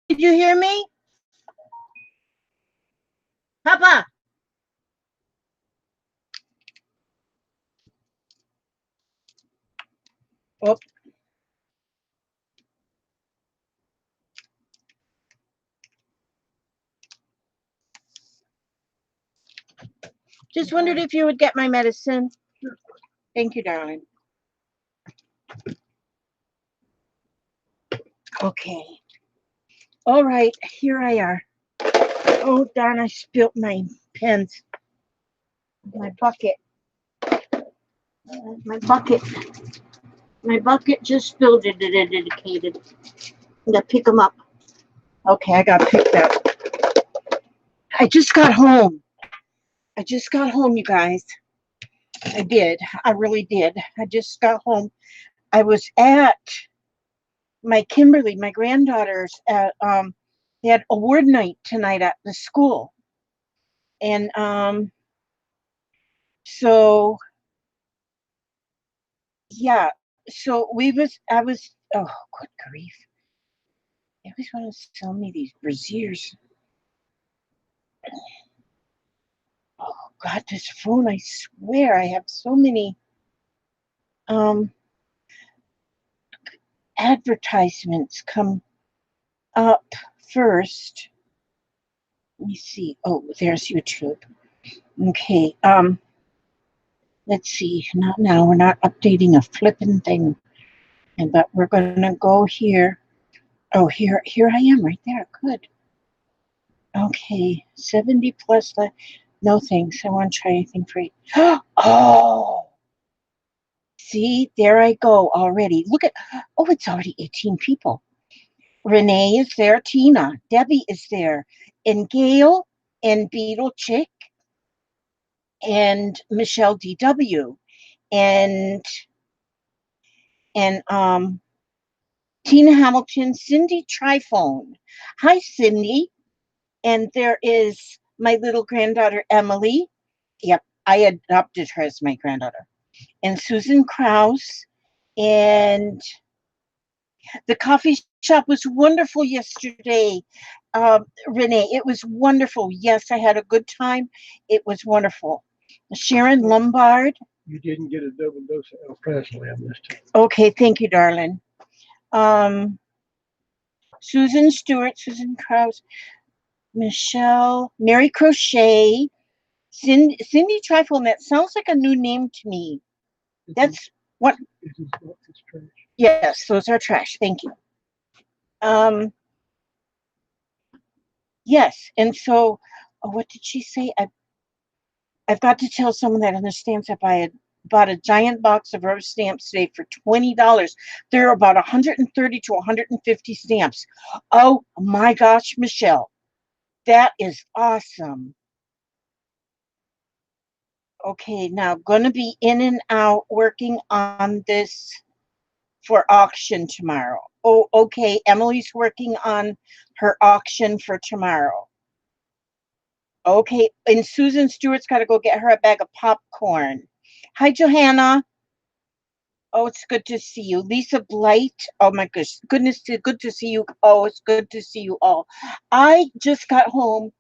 Did you hear me? Papa. Oh, just wondered if you would get my medicine. Thank you, darling. Okay. All right, here I are. Oh, darn, I spilt my pens. My bucket. My bucket. My bucket just spilled it. Dedicated. I gotta pick them up. Okay, I got picked up. I just got home. I just got home, you guys. I did. I really did. I just got home. I was at my Kimberly, my granddaughter's at they had award night tonight at the school. And so yeah, so I was oh good grief. They always want to sell me these braziers. Oh God, this phone, I swear I have so many um advertisements come up first. Let me see. Oh, there's YouTube. Okay. Let's see. Not now. We're not updating a flippin' thing. And but we're gonna go here. Oh, here I am right there. Good. Okay. 70 plus. No thanks. I want to try anything free. Oh, see, there I go already. Look at. Oh, it's already 18 people. Renee is there. Tina. Debbie is there. And Gail and Beetle Chick and Michelle DW and and Tina Hamilton, Cindy Trifone. Hi, Cindy. And there is my little granddaughter, Emily. Yep, I adopted her as my granddaughter. And Susan Krause. And the coffee shop was wonderful yesterday. Renee, it was wonderful. Yes, I had a good time. It was wonderful. Sharon Lombard. You didn't get a double dose of alprazolam this time. Okay, thank you, darling. Um, Susan Stewart, Susan Krause, Michelle, Mary Crochet, Cindy Trifle. That sounds like a new name to me. That's what. This is trash. Yes, those are trash. Thank you. Um, yes, and so, oh, what did she say? I've got to tell someone that understands if I had bought a giant box of rubber stamps today for $20. There are about 130 to 150 stamps. Oh my gosh, Michelle, that is awesome. Okay, now gonna be in and out working on this for auction tomorrow. Oh, okay. Emily's working on her auction for tomorrow. Okay, and Susan Stewart's got to go get her a bag of popcorn. Hi, Johanna. Oh, it's good to see you. Lisa Blight. Oh my goodness, good to see you. Oh, it's good to see you all. I just got home.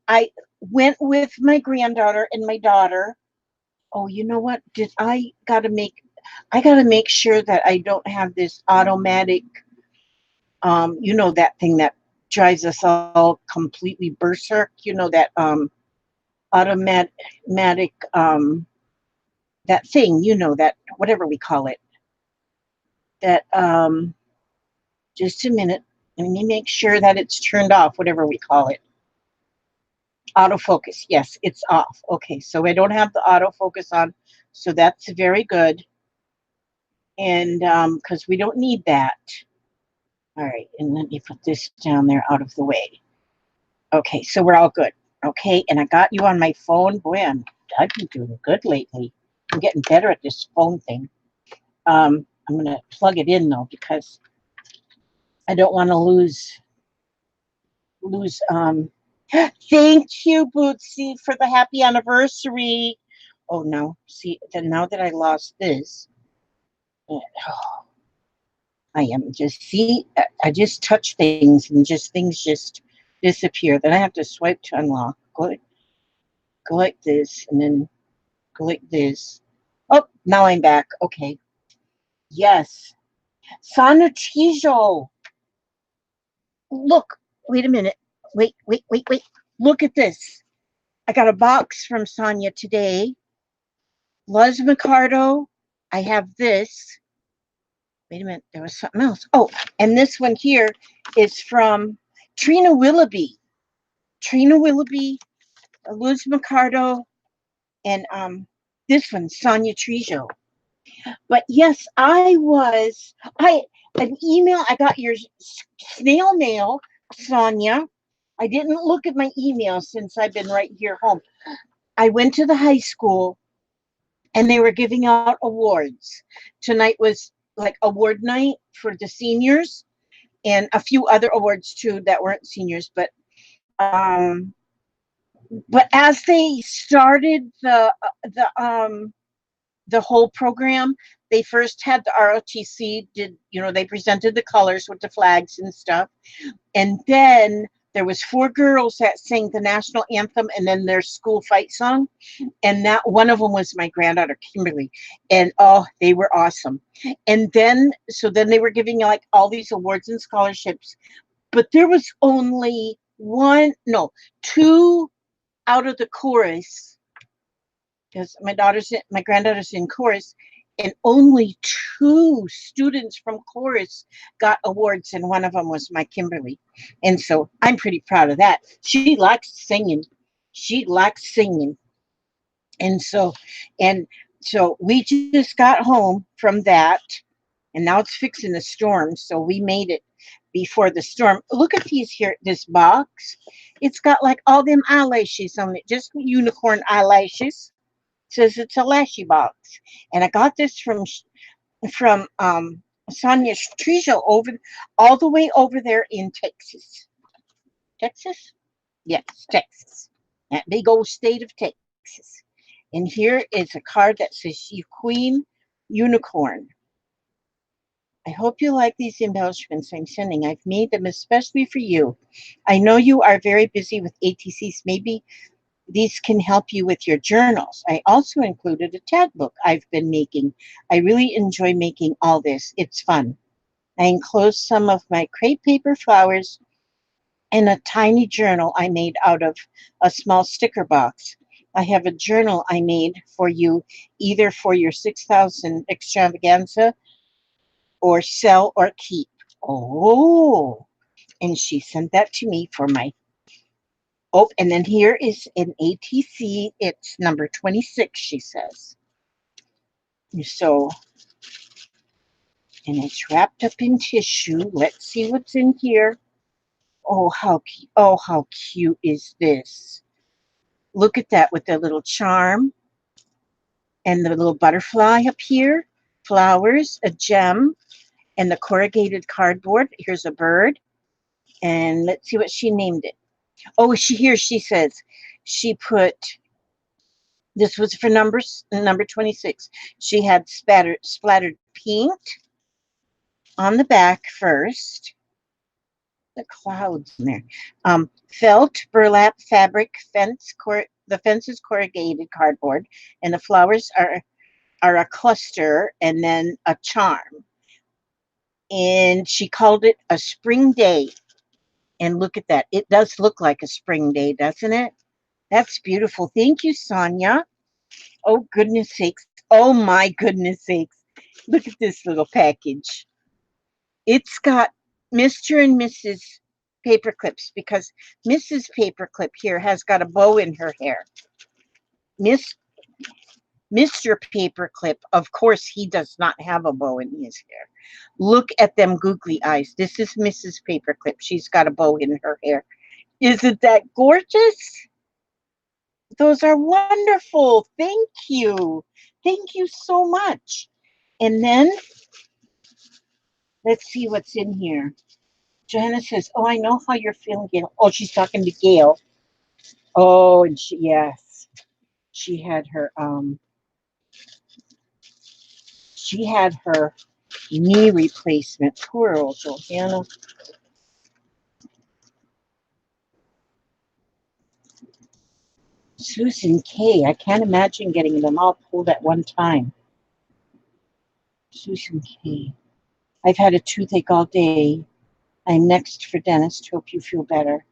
I went with my granddaughter and my daughter. Oh, you know what? Did I gotta make sure that I don't have this automatic you know that thing that drives us all completely berserk, you know that automatic that thing, you know, that whatever we call it. That just a minute. Let me make sure that it's turned off, whatever we call it. Autofocus. Yes, it's off. Okay, so I don't have the autofocus on, so that's very good. And because we don't need that. All right, and let me put this down there out of the way. Okay, so we're all good. Okay, and I got you on my phone. Boy, I've been doing good lately. I'm getting better at this phone thing. I'm gonna plug it in though because I don't want to lose. Thank you, Bootsy, for the happy anniversary. Oh no, see, then now that I lost this, oh, I am just see. I just touch things and just things just disappear. Then I have to swipe to unlock. Go like this, and then go like this. Oh, now I'm back. Okay. Yes. Sanitizo. Look. Wait a minute. Wait. Look at this. I got a box from Sonia today. Luz Micardo. I have this. Wait a minute. There was something else. Oh, and this one here is from Trina Willoughby. Trina Willoughby, Luz Micardo, and this one, Sonia Trijo. But yes, I an email. I got your snail mail, Sonia. I didn't look at my email since I've been right here home. I went to the high school and they were giving out awards. Tonight was like award night for the seniors and a few other awards too that weren't seniors. But as they started the whole program, they first had the ROTC did, they presented the colors with the flags and stuff. And then there was four girls that sang the national anthem and then their school fight song. And that one of them was my granddaughter, Kimberly. And oh, they were awesome. And then, so then they were giving like all these awards and scholarships, but there was only one, no, two out of the chorus because my granddaughter's in chorus, and only two students from chorus got awards, and one of them was my Kimberly, and so I'm pretty proud of that. She likes singing. She likes singing, and so we just got home from that, and now it's fixing the storm, so we made it before the storm. Look at these here, this box. It's got like all them eyelashes on it, just unicorn eyelashes. Says it's a lashy box, and I got this from Sonia Trijo all the way over there in Texas. Texas, yes, Texas, that big old state of Texas. And here is a card that says "You Queen Unicorn." I hope you like these embellishments I'm sending. I've made them especially for you. I know you are very busy with ATCs. Maybe these can help you with your journals. I also included a tag book I've been making. I really enjoy making all this. It's fun. I enclosed some of my crepe paper flowers in a tiny journal I made out of a small sticker box. I have a journal I made for you, either for your 6,000 extravaganza or sell or keep. Oh, and she sent that to me for my. Oh, and then here is an ATC. It's number 26, she says. So, and it's wrapped up in tissue. Let's see what's in here. Oh, how cute is this? Look at that with the little charm and the little butterfly up here, flowers, a gem, and the corrugated cardboard. Here's a bird. And let's see what she named it. Oh, she says she put this was for number 26. She had splattered paint on the back first. The clouds in there. Felt, burlap, fabric, the fence is corrugated cardboard, and the flowers are a cluster and then a charm. And she called it a spring day. And look at that. It does look like a spring day, doesn't it? That's beautiful. Thank you, Sonia. Oh, goodness sakes. Oh, my goodness sakes. Look at this little package. It's got Mr. and Mrs. Paperclips because Mrs. Paperclip here has got a bow in her hair. Miss Mr. Paperclip, of course, he does not have a bow in his hair. Look at them googly eyes. This is Mrs. Paperclip. She's got a bow in her hair. Isn't that gorgeous? Those are wonderful. Thank you. Thank you so much. And then let's see what's in here. Johanna says, "Oh, I know how you're feeling, Gail." Oh, she's talking to Gail. Oh, and yes, she had her she had her Knee replacement. Poor old Johanna. Susan K. I can't imagine getting them all pulled at one time. Susan K. I've had a toothache all day. I'm next for dentist. Hope you feel better.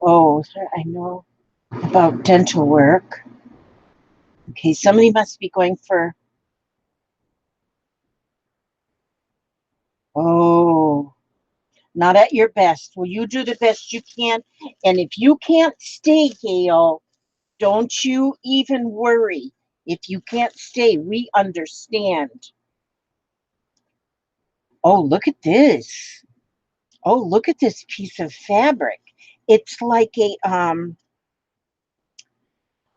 Oh, I know about dental work. Okay, somebody must be going for. Oh, not at your best. Well, you do the best you can. And if you can't stay, Gail, don't you even worry. If you can't stay, we understand. Oh, look at this. Oh, look at this piece of fabric. It's like a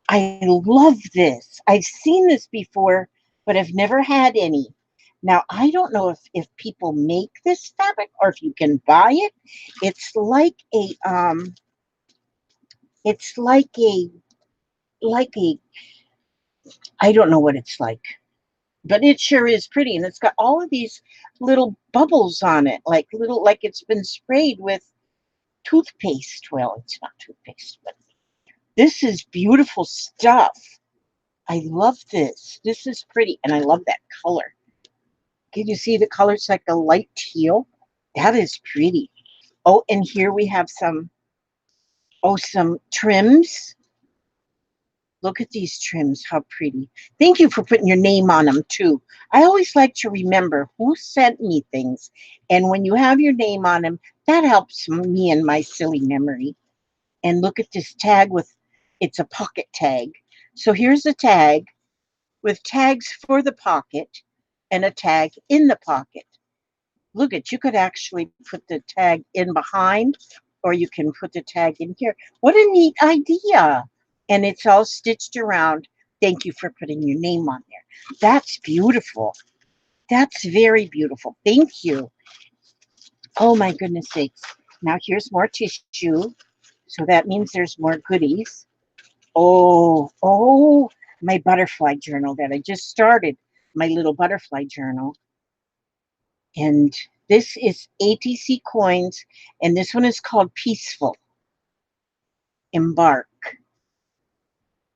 I love this. I've seen this before, but I've never had any. Now, I don't know if people make this fabric or if you can buy it. It's like a it's like a I don't know what it's like, but it sure is pretty, and it's got all of these little bubbles on it, like little like it's been sprayed with toothpaste. Well, it's not toothpaste, but this is beautiful stuff. I love this. This is pretty, and I love that color. Can you see the color? It's like a light teal. That is pretty. Oh, and here we have some trims. Look at these trims, how pretty. Thank you for putting your name on them too. I always like to remember who sent me things. And when you have your name on them, that helps me in my silly memory. And look at this tag it's a pocket tag. So here's a tag with tags for the pocket and a tag in the pocket. Look at, you could actually put the tag in behind, or you can put the tag in here. What a neat idea. And it's all stitched around. Thank you for putting your name on there. That's beautiful. That's very beautiful. Thank you. Oh my goodness sakes. Now here's more tissue. So that means there's more goodies. Oh, my butterfly journal that I just started. My little butterfly journal. And this is ATC coins, and this one is called Peaceful Embark.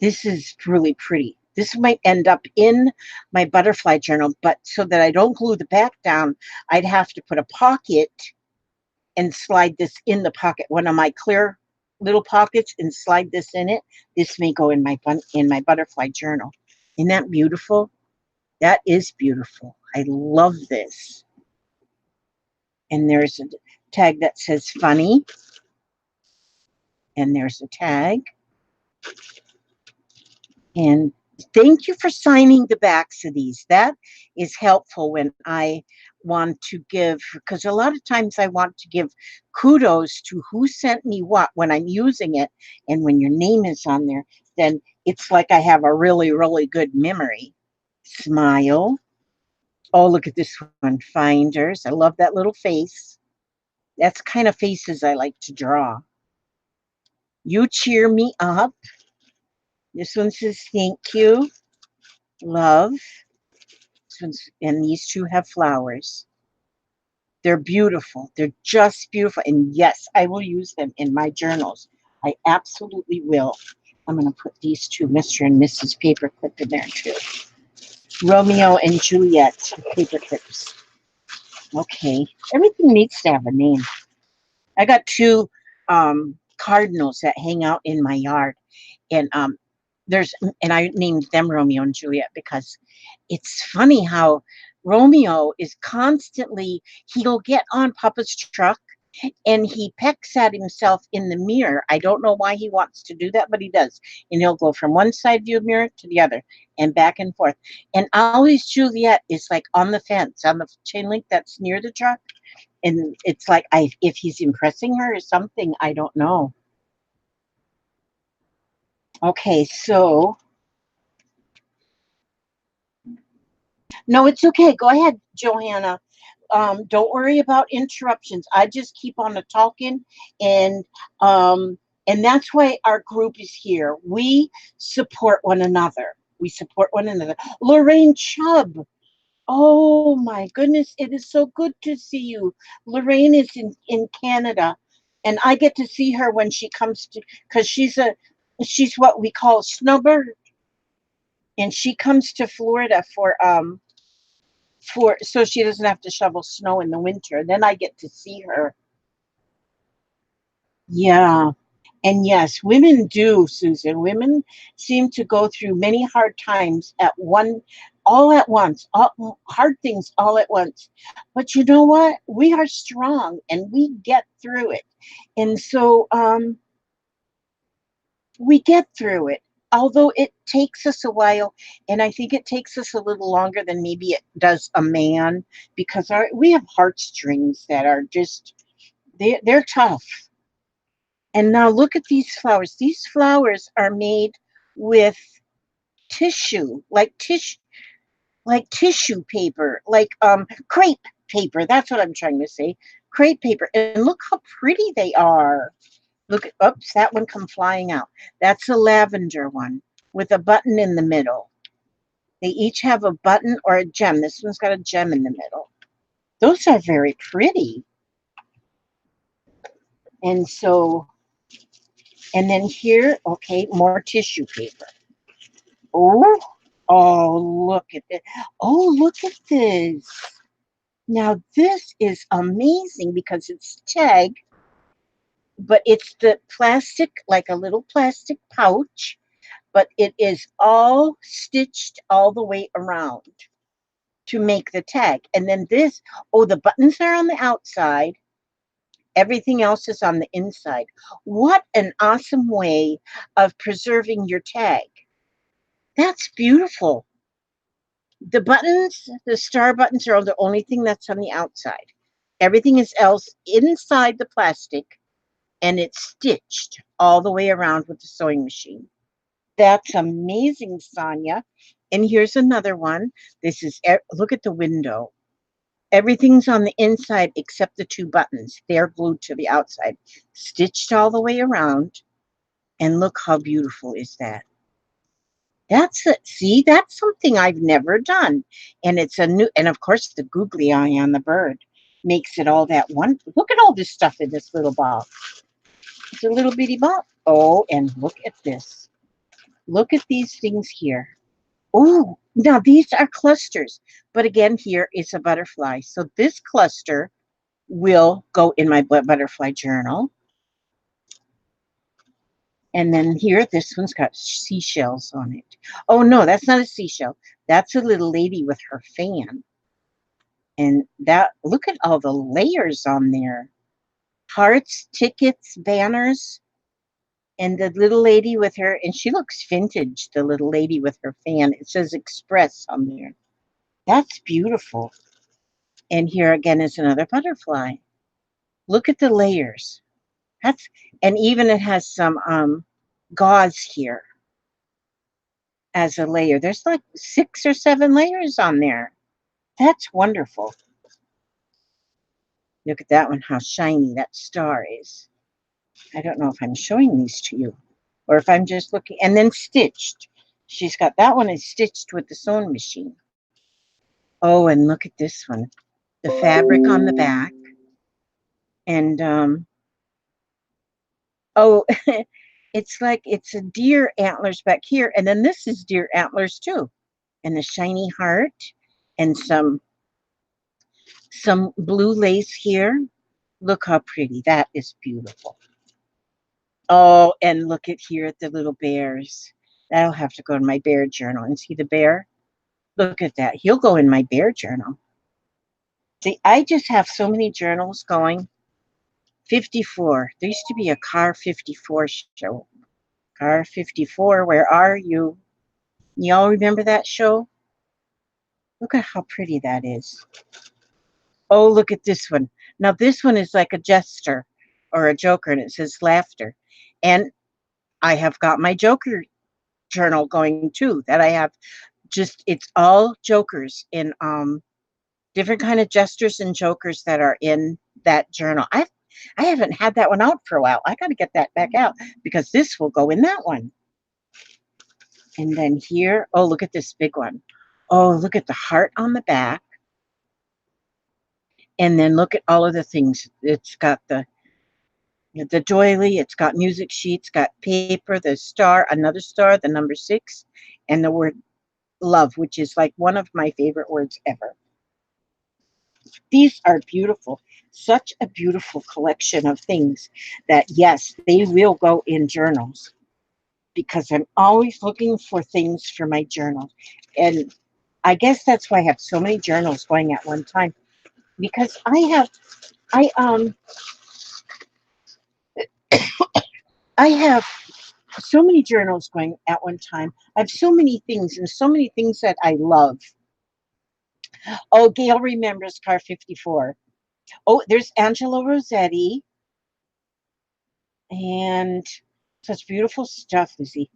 This is really pretty. This might end up in my butterfly journal, but so that I don't glue the back down, I'd have to put a pocket and slide this in the pocket, one of my clear little pockets, and slide this in it. This may go in my butterfly journal. Isn't that beautiful? That is beautiful. I love this. And there's a tag that says funny, and there's a tag. And thank you for signing the backs of these. That is helpful when I want to give, because a lot of times I want to give kudos to who sent me what when I'm using it. And when your name is on there, then it's like I have a really, really good memory. Smile. Oh, look at this one. Finders. I love that little face. That's kind of faces I like to draw. You cheer me up. This one says thank you. Love. And these two have flowers. They're beautiful. They're just beautiful. And yes, I will use them in my journals. I absolutely will. I'm going to put these two Mr. and Mrs. Paperclip in there too. Romeo and Juliet paper clips. Okay. Everything needs to have a name. I got two cardinals that hang out in my yard. And I named them Romeo and Juliet because it's funny how Romeo is constantly, he'll get on Papa's truck and he pecks at himself in the mirror. I don't know why he wants to do that, but he does. And he'll go from one side view mirror to the other and back and forth. And always Juliet is like on the fence, on the chain link that's near the truck. And it's like if he's impressing her or something, I don't know. Okay, so no, it's okay. Go ahead, Johanna. Don't worry about interruptions. I just keep on the talking, and um, and that's why our group is here. We support one another. We support one another. Lorraine Chubb. Oh my goodness, it is so good to see you. Lorraine is in Canada, and I get to see her when she comes to, because she's what we call a snowbird, and she comes to Florida for so she doesn't have to shovel snow in the winter. Then I get to see her. Yeah. And yes, women do, Susan. Women seem to go through many hard times all at once, hard things all at once. But you know what? We are strong and we get through it. And so we get through it. Although it takes us a while, and I think it takes us a little longer than maybe it does a man, because we have heartstrings that are just they're tough. And now look at these flowers. These flowers are made with tissue, like tissue paper, like crepe paper. That's what I'm trying to say. Crepe paper. And look how pretty they are. Look at, oops, that one come flying out. That's a lavender one with a button in the middle. They each have a button or a gem. This one's got a gem in the middle. Those are very pretty. And so, and then here, okay, more tissue paper. Oh, oh, look at this. Oh, look at this. Now, this is amazing because it's tag, but it's the plastic, like a little plastic pouch, but it is all stitched all the way around to make the tag. And then this, oh, the buttons are on the outside. Everything else is on the inside. What an awesome way of preserving your tag. That's beautiful. The buttons, the star buttons are the only thing that's on the outside. Everything is else inside the plastic, and it's stitched all the way around with the sewing machine. That's amazing, Sonia. And here's another one. This is, look at the window. Everything's on the inside except the two buttons. They're glued to the outside, stitched all the way around. And look how beautiful is that. That's it. See, that's something I've never done. And it's a new, and of course, the googly eye on the bird makes it all that one. Look at all this stuff in this little box. It's a little bitty box. Oh, and look at this. Look at these things here. Oh, now these are clusters. But again, here is a butterfly. So this cluster will go in my butterfly journal. And then here, this one's got seashells on it. Oh, no, that's not a seashell. That's a little lady with her fan. And that, look at all the layers on there. Hearts, tickets, banners, and the little lady with her, and she looks vintage, the little lady with her fan. It says Express on there. That's beautiful. And here again is another butterfly. Look at the layers. That's, and even it has some gauze here as a layer. There's like 6 or 7 layers on there. That's wonderful. Look at that one, how shiny that star is. I don't know if I'm showing these to you or if I'm just looking. And then stitched. She's got, that one is stitched with the sewing machine. Oh, and look at this one. The fabric on the back. And, oh, it's like it's a deer antlers back here. And then this is deer antlers too. And the shiny heart and some blue lace here. Look how pretty. That is beautiful. Oh, and look at here at the little bears. That'll have to go in my bear journal. And see the bear? Look at that. He'll go in my bear journal. See, I just have so many journals going. 54. There used to be a Car 54 show. Car 54, where are you? Y'all remember that show? Look at how pretty that is. Oh, look at this one. Now, this one is like a jester or a joker, and it says laughter. And I have got my joker journal going too, that I have just, it's all jokers in different kind of jesters and jokers that are in that journal. I haven't had that one out for a while. I got to get that back out because this will go in that one. And then here, oh, look at this big one. Oh, look at the heart on the back. And then look at all of the things. It's got the doily, it's got music sheets, got paper, the star, another star, the number 6, and the word love, which is like one of my favorite words ever. These are beautiful. Such a beautiful collection of things that, yes, they will go in journals because I'm always looking for things for my journal. And I guess that's why I have so many journals going at one time because I I have so many journals going at one time. I have so many things and so many things that I love. Oh, Gail remembers Car 54. Oh, there's Angelo Rossetti and such beautiful stuff, Lizzie.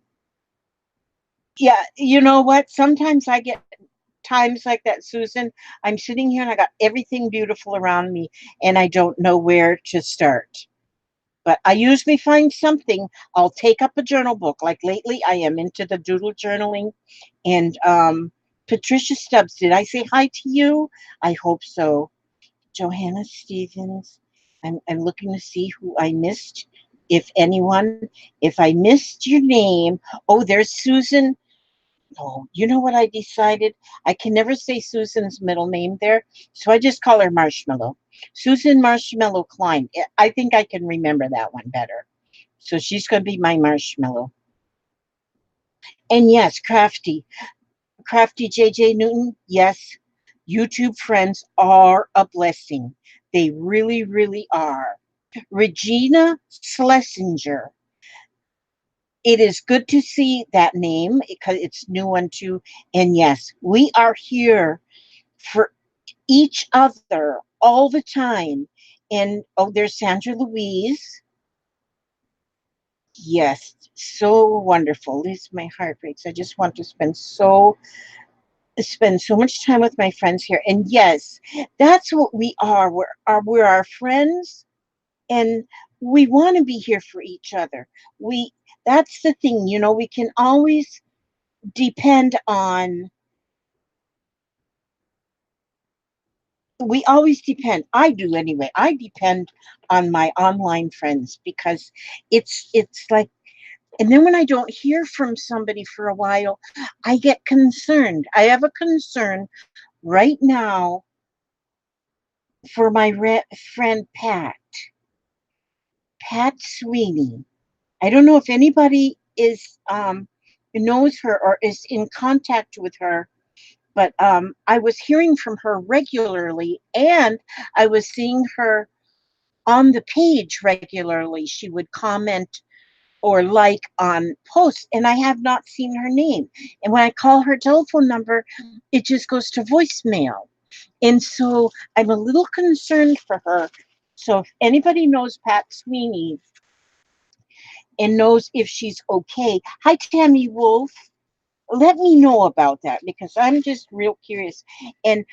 Yeah, you know what? Sometimes I get times like that, Susan. I'm sitting here and I got everything beautiful around me and I don't know where to start. But I usually find something. I'll take up a journal book. Like lately, I am into the doodle journaling. And Patricia Stubbs, did I say hi to you? I hope so. Johanna Stevens. I'm looking to see who I missed. If anyone, if I missed your name, oh, there's Susan. Oh, you know what I decided? I can never say Susan's middle name there, so I just call her Marshmallow. Susan Marshmallow Klein. I think I can remember that one better. So she's going to be my marshmallow. And yes, Crafty JJ Newton. Yes, YouTube friends are a blessing. They really, really are. Regina Schlesinger. It is good to see that name because it's new one too. And yes, we are here for each other all the time. And oh, there's Sandra Louise. Yes, so wonderful. This my heart breaks. I just want to spend so much time with my friends here. And yes, that's what we are. We're our friends, and we want to be here for each other. We That's the thing, we can always depend on we always depend. I do anyway. I depend on my online friends because it's like, and then when I don't hear from somebody for a while, I get concerned. I have a concern right now for my friend Pat Sweeney. I don't know if anybody is knows her or is in contact with her, but I was hearing from her regularly, and I was seeing her on the page regularly. She would comment or like on posts, and I have not seen her name. And when I call her telephone number, it just goes to voicemail. And so I'm a little concerned for her. So if anybody knows Pat Sweeney and knows if she's okay, hi Tammy Wolf. Let me know about that because I'm just real curious. And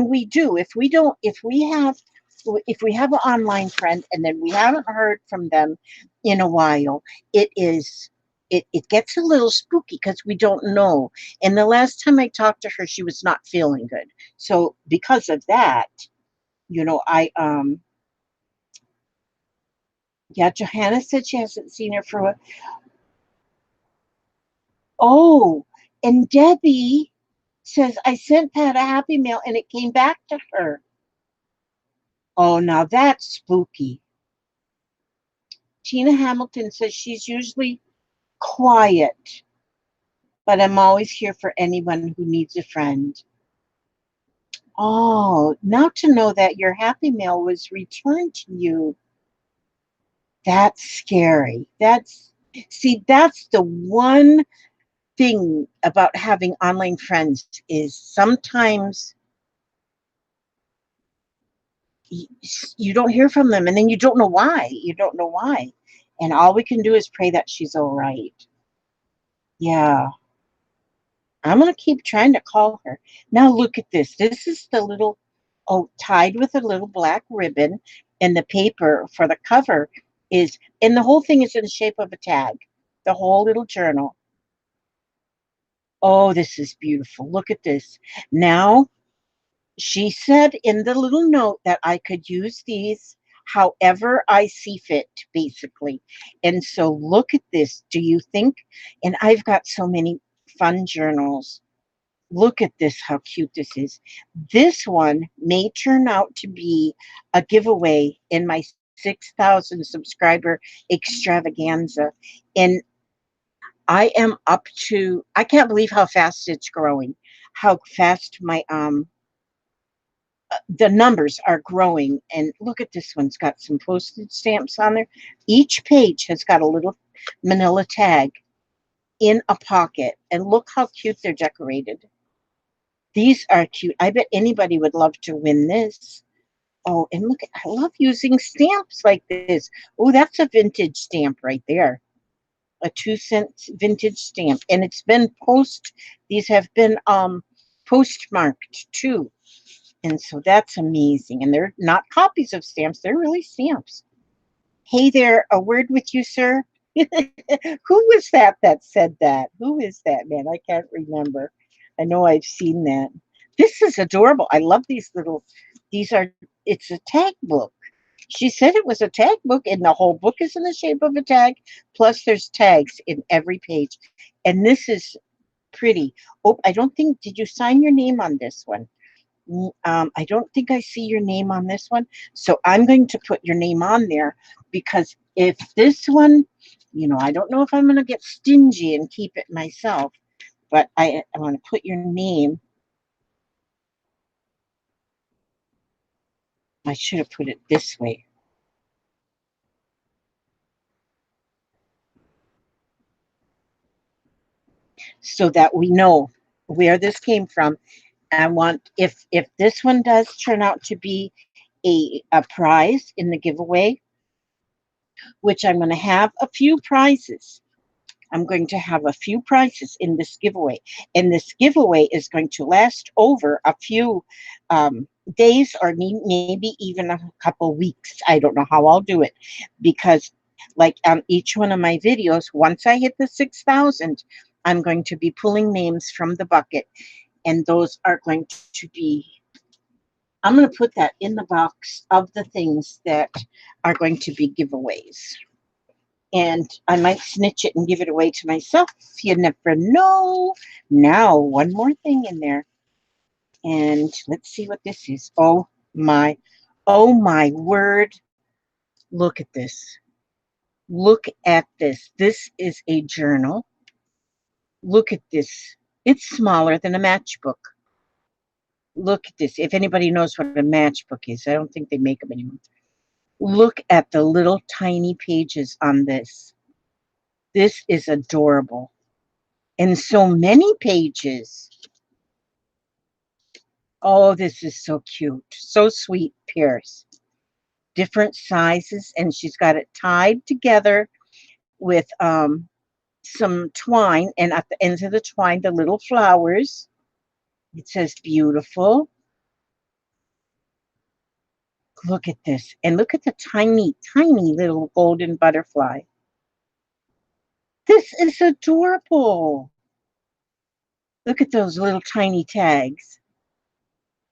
we do. If we have an online friend and then we haven't heard from them in a while, it gets a little spooky because we don't know. And the last time I talked to her, she was not feeling good. So because of that, I yeah, Johanna said she hasn't seen her for a oh, and Debbie says I sent Pat a happy mail and it came back to her. Oh, now that's spooky. Tina Hamilton says she's usually quiet, but I'm always here for anyone who needs a friend. Oh, now to know that your happy mail was returned to you, that's scary. That's the one thing about having online friends is sometimes y- you don't hear from them and then you don't know why. You don't know why. And all we can do is pray that she's all right. Yeah. I'm going to keep trying to call her. Now look at this. This is the little, oh, tied with a little black ribbon, and the paper for the cover and the whole thing is in the shape of a tag, the whole little journal. Oh, this is beautiful. Look at this. Now, She said in the little note that I could use these however I see fit, basically. And so look at this. Do you think? And I've got so many fun journals. Look at this, how cute this is. This one may turn out to be a giveaway in my 6,000 subscriber extravaganza. And I am up to, I can't believe how fast it's growing, how fast my the numbers are growing. And look at this one. It's got some postage stamps on there. Each page has got a little manila tag in a pocket. And look how cute they're decorated. These are cute. I bet anybody would love to win this. Oh, and look, I love using stamps like this. Oh, that's a vintage stamp right there. A 2 cent vintage stamp. And it's been these have been postmarked too. And so that's amazing. And they're not copies of stamps, they're really stamps. Hey there, a word with you, sir. Who was that said that? Who is that, man? I can't remember. I know I've seen that. This is adorable. I love these little, it's a tag book. She said it was a tag book, and the whole book is in the shape of a tag. Plus, there's tags in every page. And this is pretty. Oh, I don't think, did you sign your name on this one? I don't think I see your name on this one. So I'm going to put your name on there because if this one, I don't know if I'm going to get stingy and keep it myself, but I want to put your name. I should have put it this way. So that we know where this came from. I want, if this one does turn out to be a prize in the giveaway, which I'm going to have a few prizes. I'm going to have a few prizes in this giveaway. And this giveaway is going to last over a few days or maybe even a couple weeks. I don't know how I'll do it because, like on each one of my videos, once I hit the 6,000, I'm going to be pulling names from the bucket. And those are going to be, I'm going to put that in the box of the things that are going to be giveaways. And I might snitch it and give it away to myself. You never know. Now, one more thing in there. And let's see what this is. Oh my word. Look at this. Look at this. This is a journal. Look at this. It's smaller than a matchbook. Look at this. If anybody knows what a matchbook is, I don't think they make them anymore. Look at the little tiny pages on this. This is adorable. And so many pages. Oh, this is so cute. So sweet, Pierce. Different sizes, and she's got it tied together with some twine, and at the ends of the twine, the little flowers. It says beautiful. Look at this. And look at the tiny, tiny little golden butterfly. This is adorable. Look at those little tiny tags.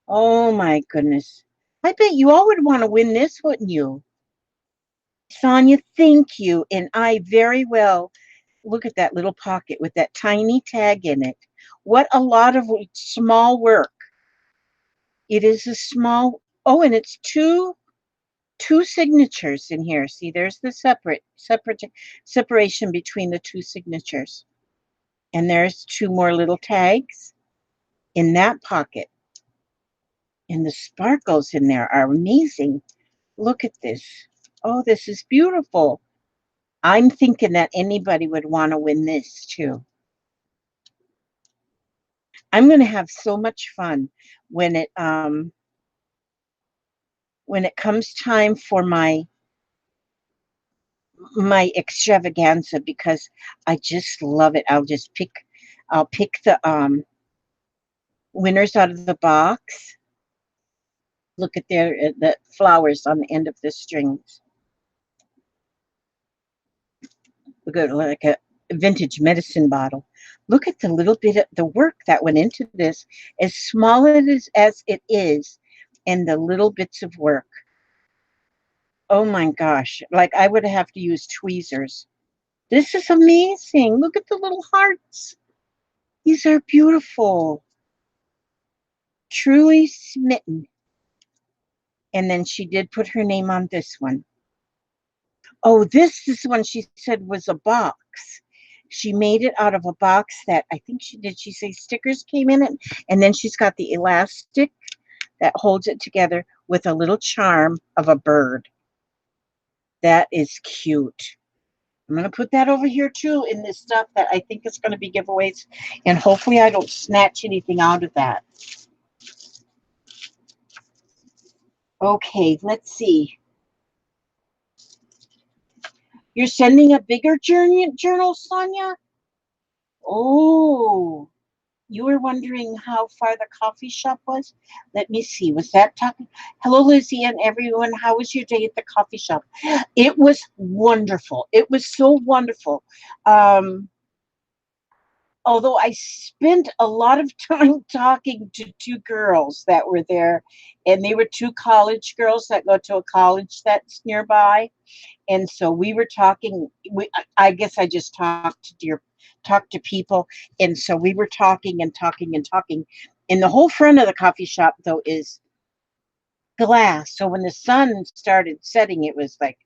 Oh my goodness. I bet you all would want to win this, wouldn't you? Sonia, thank you. And I very well. Look at that little pocket with that tiny tag in it. What a lot of small work. It is a small, oh, and it's two signatures in here. See, there's the separation between the two signatures. And there's two more little tags in that pocket. And the sparkles in there are amazing. Look at this. Oh, this is beautiful. I'm thinking that anybody would want to win this too. I'm going to have so much fun when it comes time for my extravaganza because I just love it. I'll pick the winners out of the box. Look at the flowers on the end of the strings. Look at vintage medicine bottle. Look at the little bit of the work that went into this, as small as it is, and the little bits of work. Oh my gosh, like I would have to use tweezers. This is amazing. Look at the little hearts. These are beautiful. Truly smitten. And then she did put her name on this one. Oh, this one she said was a box. She made it out of a box that I think she say stickers came in it? And then she's got the elastic that holds it together with a little charm of a bird. That is cute. I'm going to put that over here too in this stuff that I think is going to be giveaways. And hopefully I don't snatch anything out of that. Okay, let's see. You're sending a bigger journal, Sonia? Oh, you were wondering how far the coffee shop was? Let me see. Was that talking? Hello, Lizzie and everyone. How was your day at the coffee shop? It was wonderful. It was so wonderful. Um, Although I spent a lot of time talking to two girls that were there, and they were two college girls that go to a college that's nearby. And so we were talking. I guess I just talked to people, and so we were talking and talking and talking. And the whole front of the coffee shop though is glass. So when the sun started setting, it was like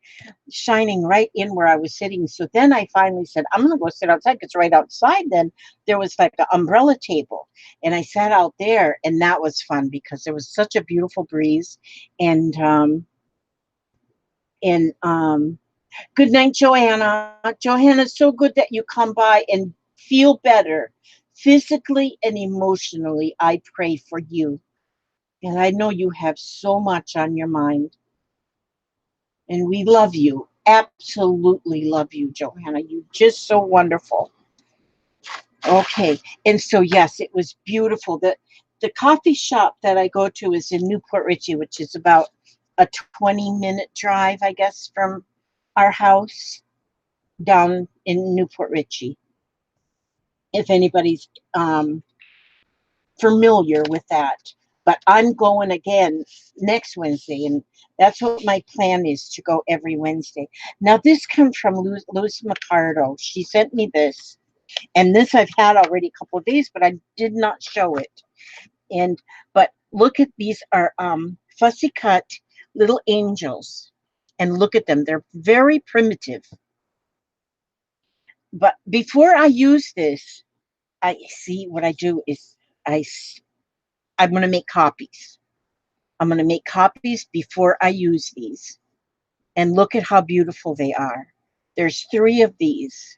shining right in where I was sitting. So then I finally said, I'm going to go sit outside because right outside then there was like an umbrella table. And I sat out there and that was fun because there was such a beautiful breeze. And, and, good night, Joanna. Joanna, so good that you come by and feel better physically and emotionally. I pray for you. And I know you have so much on your mind. And we love you. Absolutely love you, Johanna. You're just so wonderful. Okay. And so, yes, it was beautiful. The coffee shop that I go to is in Newport Richey, which is about a 20-minute drive, I guess, from our house down in Newport Richey. If anybody's familiar with that. But I'm going again next Wednesday, and that's what my plan is to go every Wednesday. Now, this comes from Luce Macardo. She sent me this, and this I've had already a couple of days, but I did not show it. And but look at these are fussy cut little angels, and look at them. They're very primitive. But before I use this, I see what I do is I I'm going to make copies. I'm going to make copies before I use these. And look at how beautiful they are. There's three of these.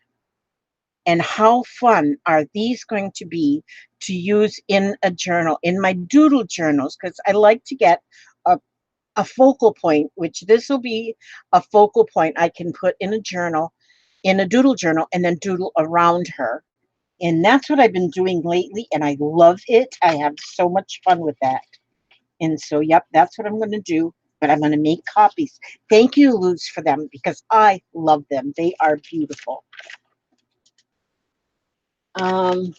And how fun are these going to be to use in a journal, in my doodle journals? Because I like to get a, a focal point, which this will be a focal point I can put in a journal, in a doodle journal, and then doodle around her. And that's what I've been doing lately, and I love it. I have so much fun with that. And so, yep, that's what I'm going to do. But I'm going to make copies. Thank you, Luz, for them because I love them. They are beautiful. Um,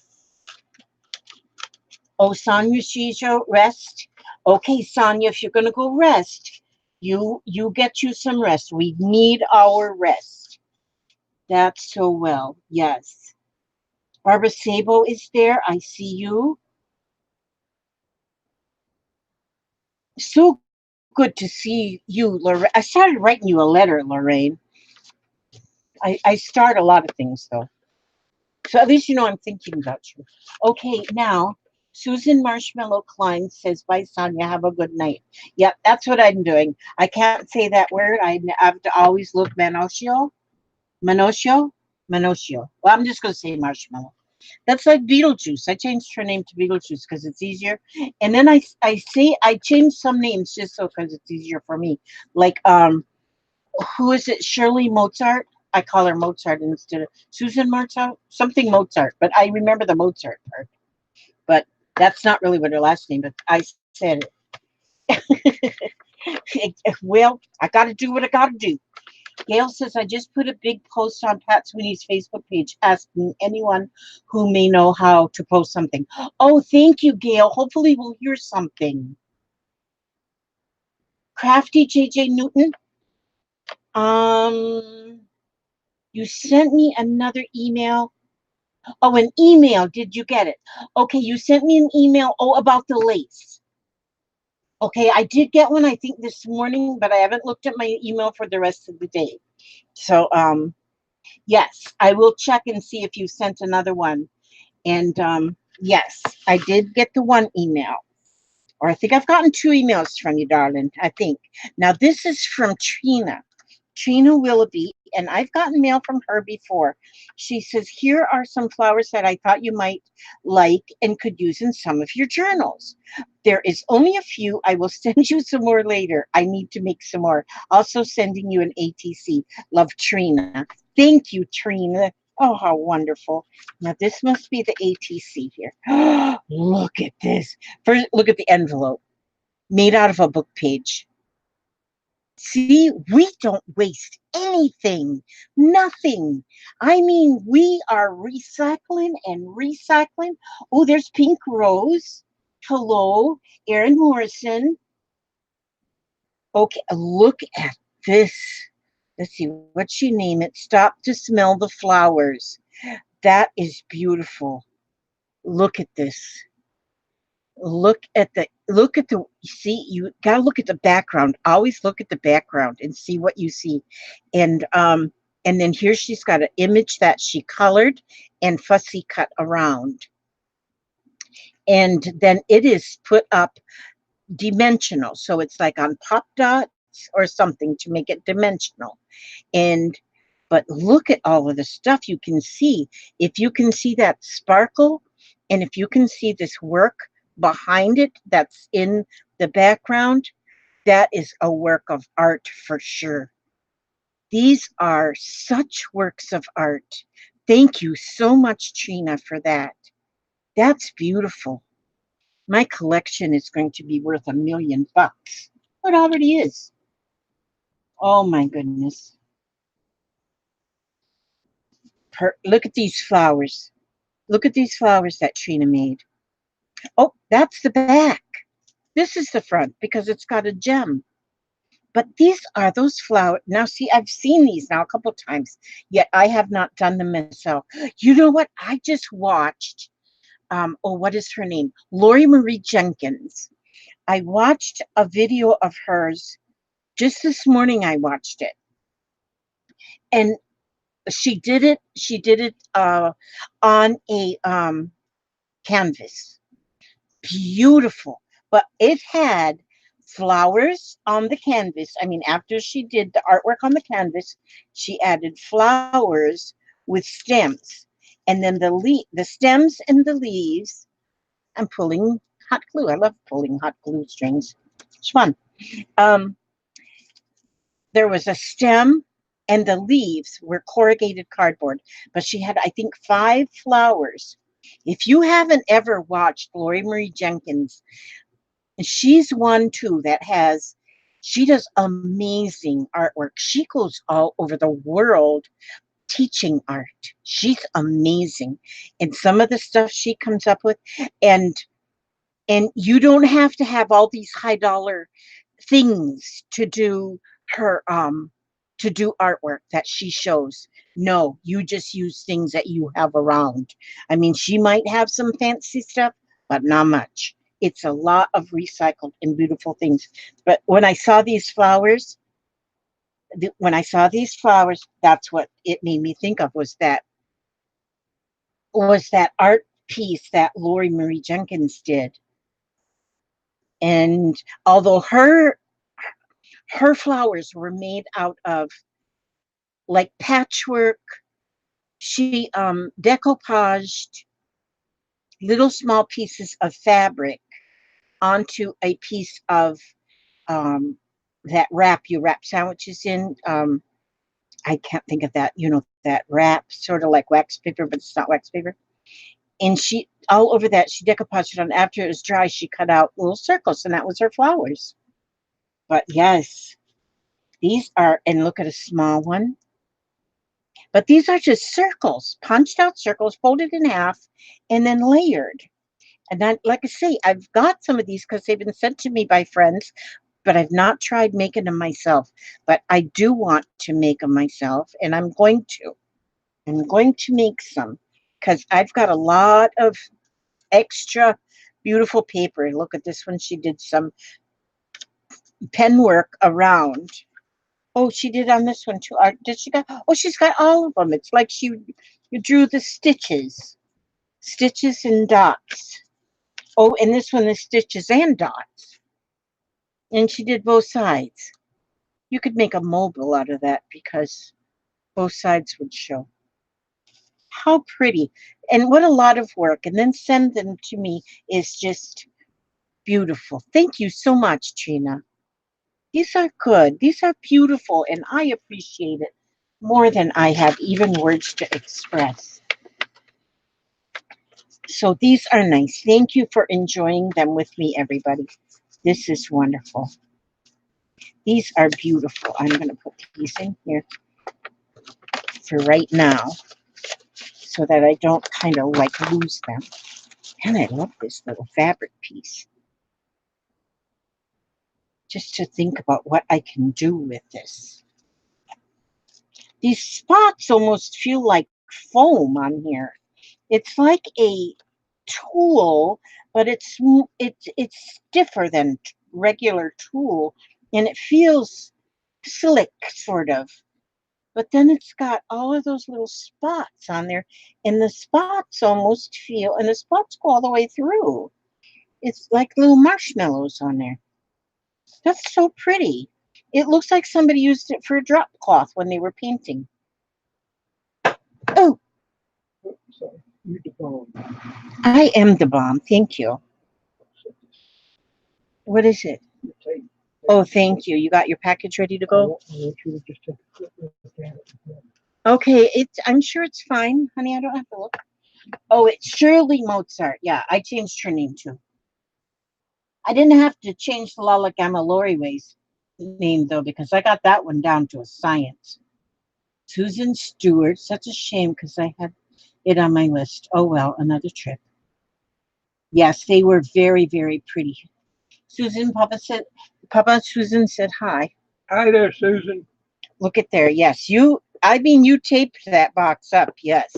oh, Sonia Shijo, rest. Okay, Sonia, if you're going to go rest, you get you some rest. We need our rest. That's so well. Yes. Barbara Sabo is there. I see you. So good to see you, Lorraine. I started writing you a letter, Lorraine. I start a lot of things though. So at least you know I'm thinking about you. Okay, now Susan Marshmallow Klein says, "Bye, Sonia. Have a good night." Yep, that's what I'm doing. I can't say that word. I have to always look Manosio, Manosio, Manosio. Well, I'm just gonna say Marshmallow. That's like Beetlejuice. I changed her name to Beetlejuice because it's easier. And then I changed some names just so because it's easier for me. Like who is it? Shirley Mozart. I call her Mozart instead of Susan Mozart. Something Mozart, but I remember the Mozart part. But that's not really what her last name. But I said it. Well, I got to do what I got to do. Gail says, I just put a big post on Pat Sweeney's Facebook page asking anyone who may know how to post something. Oh, thank you, Gail. Hopefully we'll hear something. Crafty JJ Newton. You sent me another email. Oh, an email. Did you get it? Okay, you sent me an email. Oh, about the lace. Okay, I did get one, I think, this morning, but I haven't looked at my email for the rest of the day. So, yes, I will check and see if you sent another one. And yes, I did get the one email. Or I think I've gotten two emails from you, darling. I think. Now, this is from Trina Willoughby, and I've gotten mail from her before. She says, here are some flowers that I thought you might like and could use in some of your journals. There is only a few. I will send you some more later. I need to make some more. Also sending you an ATC. Love, Trina. Thank you, Trina. Oh, how wonderful. Now, this must be the ATC here. Look at this. First, look at the envelope made out of a book page. See, we don't waste anything, nothing. I mean, we are recycling and recycling. Oh, there's Pink Rose. Hello, Erin Morrison. Okay, look at this. Let's see, what she name it? Stop to smell the flowers. That is beautiful. Look at this. Look at the see, you gotta look at the background. Always look at the background and see what you see. And then here she's got an image that she colored and fussy cut around. And then it is put up dimensional. So it's like on pop dots or something to make it dimensional. And but look at all of the stuff you can see. If you can see that sparkle, and if you can see this work behind it that's in the background, that is a work of art for sure. These are such works of art. Thank you so much, Trina, for that. That's beautiful. My collection is going to be worth $1,000,000. It already is. Oh my goodness. Look at these flowers. Look at these flowers that Trina made. Oh, that's the back. This is the front because it's got a gem. But these are those flowers. Now, see, I've seen these now a couple times, yet I have not done them myself. You know what? I just watched, oh, what is her name? Lori Marie Jenkins. I watched a video of hers just this morning. I watched it. And she did it on a canvas. Beautiful, but it had flowers on the canvas. I mean, after she did the artwork on the canvas, she added flowers with stems, and then the stems and the leaves. I'm pulling hot glue. I love pulling hot glue strings. It's fun. Um, there was a stem, and the leaves were corrugated cardboard, but she had, I think, 5 flowers. If you haven't ever watched Lori Marie Jenkins, and she's one too that she does amazing artwork. She goes all over the world teaching art. She's amazing. And some of the stuff she comes up with, and you don't have to have all these high dollar things her to do artwork that she shows. No, you just use things that you have around. I mean, she might have some fancy stuff, but not much. It's a lot of recycled and beautiful things. But when I saw these flowers, that's what it made me think of, was that art piece that Lori Marie Jenkins did. And although her flowers were made out of like patchwork, she decoupaged little small pieces of fabric onto a piece of um, that wrap you wrap sandwiches in. I can't think of that, that wrap, sort of like wax paper, but it's not wax paper. And she, all over that, she decoupaged it on. After it was dry, she cut out little circles, and that was her flowers. But yes, These are, and look at a small one, but these are just circles, punched out circles, folded in half, and then layered. And then, like I say, I've got some of these because they've been sent to me by friends, but I've not tried making them myself. But I do want to make them myself, and I'm going to. I'm going to make some because I've got a lot of extra beautiful paper. Look at this one. She did some pen work around. Oh, she did on this one too. Did she got? Oh, she's got all of them. It's like she you drew the stitches and dots. Oh, and this one is stitches and dots. And she did both sides. You could make a mobile out of that because both sides would show. How pretty. And what a lot of work. And then send them to me is just beautiful. Thank you so much, Trina. These are good. These are beautiful, and I appreciate it more than I have even words to express. So these are nice. Thank you for enjoying them with me, everybody. This is wonderful. These are beautiful. I'm going to put these in here for right now so that I don't kind of like lose them. And I love this little fabric piece. Just to think about what I can do with this. These spots almost feel like foam on here. It's like a tulle, but it's stiffer than regular tulle, and it feels slick, sort of. But then it's got all of those little spots on there, and the spots almost feel, and the spots go all the way through. It's like little marshmallows on there. That's so pretty. It looks like somebody used it for a drop cloth when they were painting. Oh, So you the phone. I am the bomb. Thank you. What is it? You take. Oh, thank you. You got your package ready to go? I want you to just take a quick look at it. Okay, I'm sure it's fine, honey. I don't have to look. Oh, it's Shirley Mozart. Yeah, I changed her name too. I didn't have to change the Lala Gamma Loriway's name though, because I got that one down to a science. Susan Stewart. Such a shame because I had it on my list. Oh well, another trip. Yes, they were very, very pretty. Susan, Papa Susan said hi. Hi there, Susan. Look at there. Yes, you taped that box up. Yes,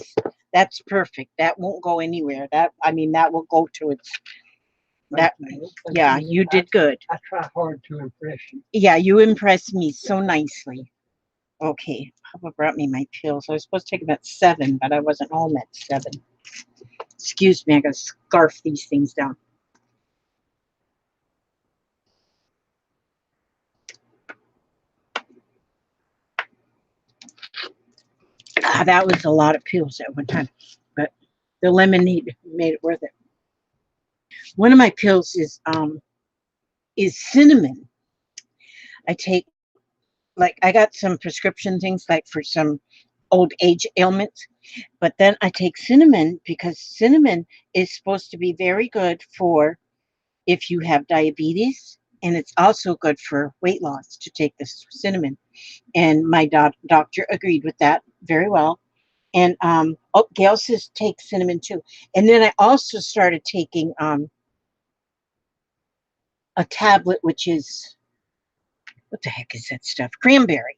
that's perfect. That won't go anywhere. That will go to its, that, yeah, you did good. I try hard to impress you. Yeah, you impressed me so nicely. Okay, Papa brought me my pills. I was supposed to take them at 7, but I wasn't home at 7. Excuse me, I gotta scarf these things down. That was a lot of pills at one time, but the lemonade made it worth it. One of my pills is cinnamon. I take, like, I got some prescription things like for some old age ailments, but then I take cinnamon because cinnamon is supposed to be very good for if you have diabetes, and it's also good for weight loss to take this cinnamon. And my doctor agreed with that very well. And oh, Gail says take cinnamon too. And then I also started taking a tablet, which is, what the heck is that stuff? Cranberry.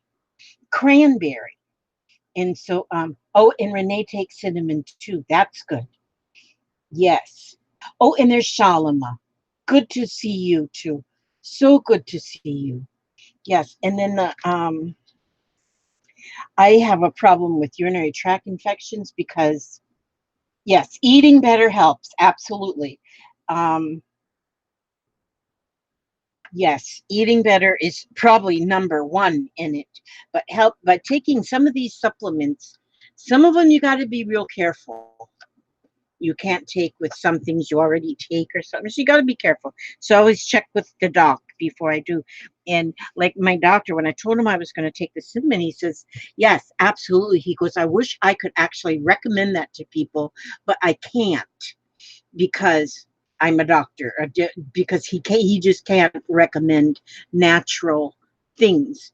And so, oh, and Renee takes cinnamon too. That's good. Yes. Oh, and there's Shalima. Good to see you too. So good to see you. Yes. And then I have a problem with urinary tract infections because, yes, eating better helps. Absolutely. Um, yes, eating better is probably number one in it. But help by taking some of these supplements. Some of them you got to be real careful. You can't take with some things you already take or something. So you got to be careful. So I always check with the doc before I do. And like my doctor, when I told him I was going to take the cinnamon, he says, yes, absolutely. He goes, I wish I could actually recommend that to people, but I can't because I'm a doctor, because he just can't recommend natural things.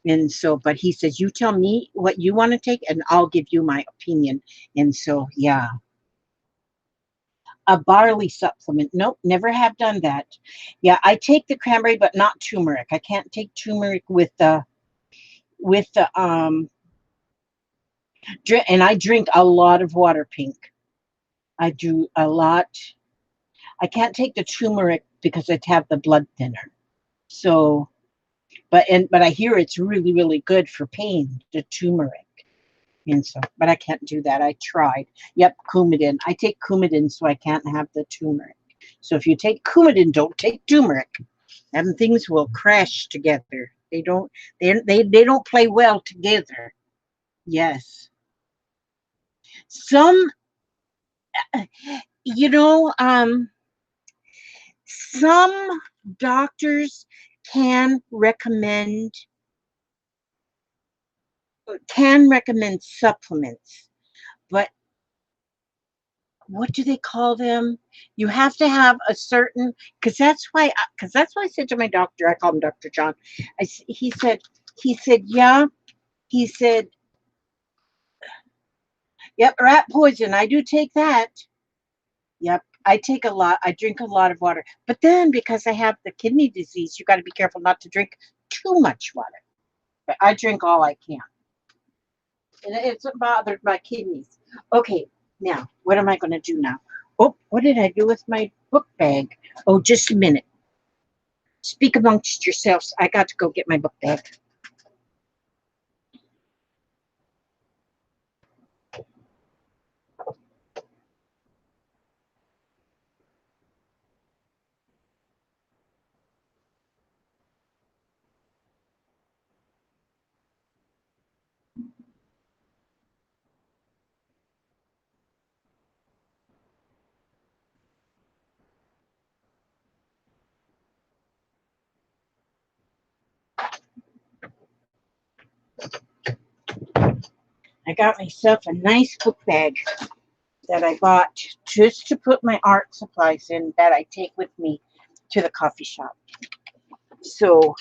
And so, but he says, you tell me what you want to take and I'll give you my opinion. And so, yeah. A barley supplement. Nope, never have done that. Yeah, I take the cranberry, but not turmeric. I can't take turmeric with the and I drink a lot of water, Pink. I do a lot. I can't take the turmeric because I have the blood thinner. So, but I hear it's really, really good for pain, the turmeric. And so, but I can't do that. I tried. Yep, Coumadin. I take Coumadin, so I can't have the turmeric. So if you take Coumadin, don't take turmeric. And things will crash together. They don't play well together. Yes. Some you know, some doctors can recommend supplements, but what do they call them? You have to have a certain, because that's why I said to my doctor, I call him Dr. John. He said, yeah, he said, yep, rat poison. I do take that. Yep, I take a lot. I drink a lot of water. But then because I have the kidney disease, you got to be careful not to drink too much water. But I drink all I can. And it's bothered my kidneys. Okay, now, what am I going to do now? Oh, what did I do with my book bag? Oh, just a minute. Speak amongst yourselves. I got to go get my book bag. I got myself a nice book bag that I bought just to put my art supplies in that I take with me to the coffee shop. So,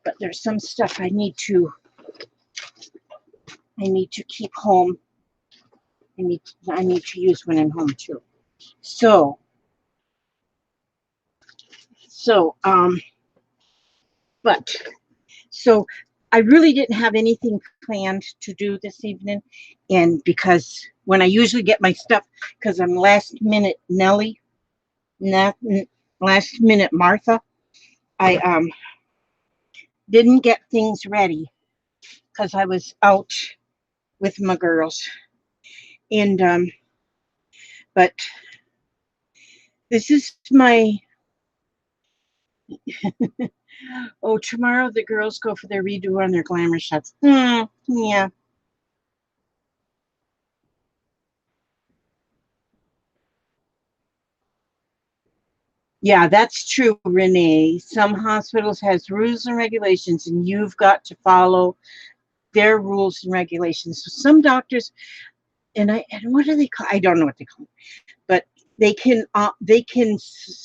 but there's some stuff I need to keep home. I need to use when I'm home too. So so but so I really didn't have anything planned to do this evening, and because when I usually get my stuff, because I'm last minute Nelly, not last minute Martha, I didn't get things ready because I was out with my girls, and but this is my oh, tomorrow the girls go for their redo on their glamour shots. Yeah. Yeah, that's true, Renee. Some hospitals has rules and regulations, and you've got to follow their rules and regulations. So some doctors, and what do they call? I don't know what they call them, but they can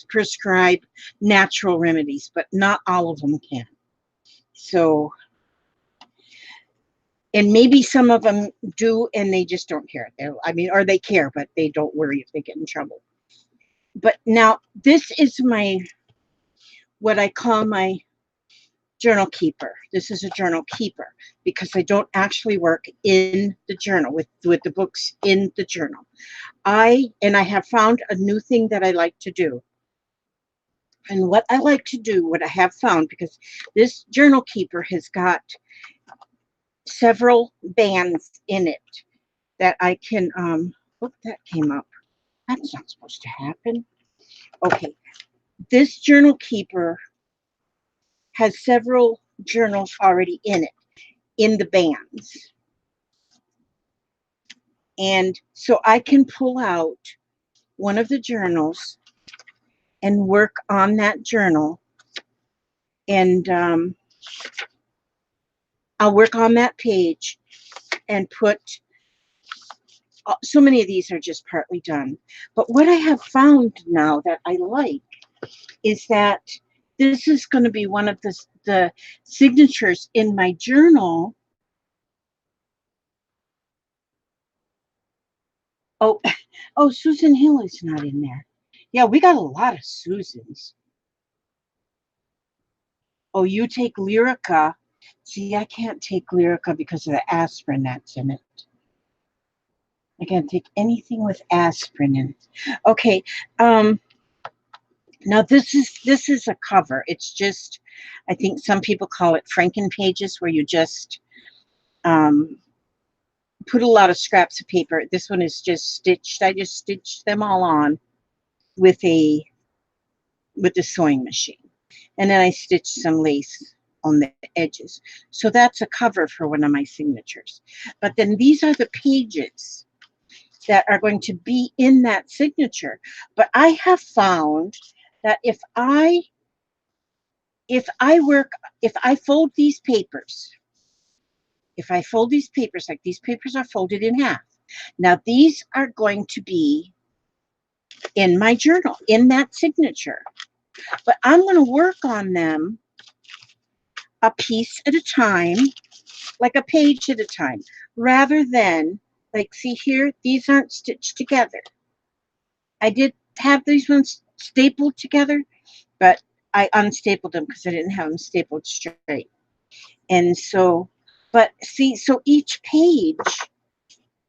prescribe natural remedies, but not all of them can. So, and maybe some of them do, and they just don't care. I mean, or they care, but they don't worry if they get in trouble. But now this is my what I call my journal keeper. This is a journal keeper because I don't actually work in the journal with the books in the journal. I have found a new thing that I like to do. And what I like to do, what I have found, because this journal keeper has got several bands in it that I can oh, that came up. That's not supposed to happen. Okay. This journal keeper has several journals already in it, in the bands. And so I can pull out one of the journals and work on that journal. And I'll work on that page and put so many of these are just partly done. But what I have found now that I like is that this is going to be one of the signatures in my journal. Oh, oh, Susan Hill is not in there. Yeah, we got a lot of Susans. Oh, you take Lyrica. See, I can't take Lyrica because of the aspirin that's in it. I can't take anything with aspirin in it. Okay, now this is a cover. It's just, I think some people call it Franken pages, where you just um, put a lot of scraps of paper. This one is just stitched. I just stitched them all on with the sewing machine, and then I stitched some lace on the edges. So that's a cover for one of my signatures. But then these are the pages that are going to be in that signature. But I have found that if I work if I fold these papers, if I fold these papers, like these papers are folded in half. Now these are going to be in my journal, in that signature. But I'm going to work on them a piece at a time, like a page at a time, rather than, like, see here, these aren't stitched together. I did have these ones stapled together, but I unstapled them because I didn't have them stapled straight. And so, but see, so each page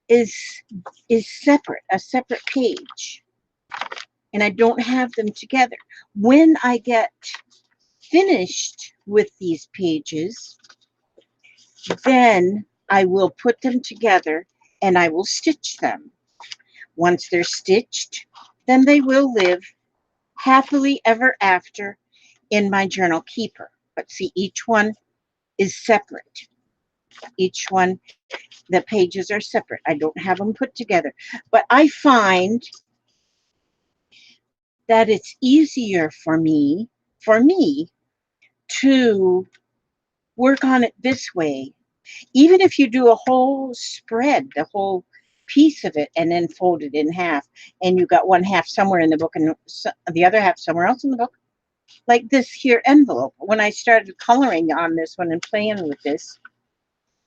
is separate, a separate page, and I don't have them together. When I get finished with these pages, then I will put them together and I will stitch them. Once they're stitched, then they will live happily ever after in my journal keeper. But see, each one is separate. Each one, the pages are separate. I don't have them put together. But I find that it's easier for me to work on it this way. Even if you do a whole spread, the whole piece of it, and then fold it in half, and you got one half somewhere in the book and the other half somewhere else in the book, like this here envelope. When I started coloring on this one and playing with this,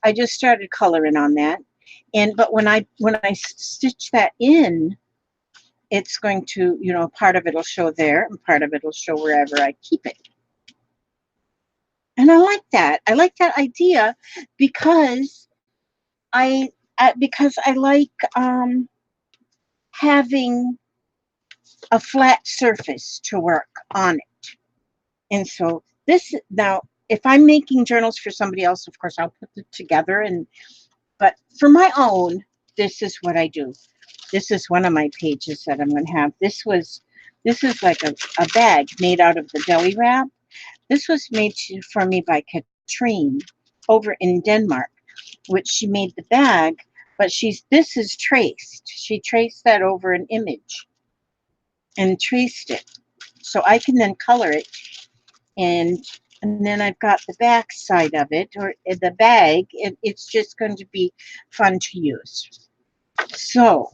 I just started coloring on that. And but when I stitch that in, it's going to, part of it'll show there and part of it'll show wherever I keep it. And I like that. I like that idea because because I like having a flat surface to work on it. And so this now, if I'm making journals for somebody else, of course I'll put it together. But for my own, this is what I do. This is one of my pages that I'm going to have. This is like a bag made out of the deli wrap. This was made for me by Katrine over in Denmark, which she made the bag, but this is traced. She traced that over an image and traced it. So I can then color it, and then I've got the back side of it, or the bag. It's just going to be fun to use. So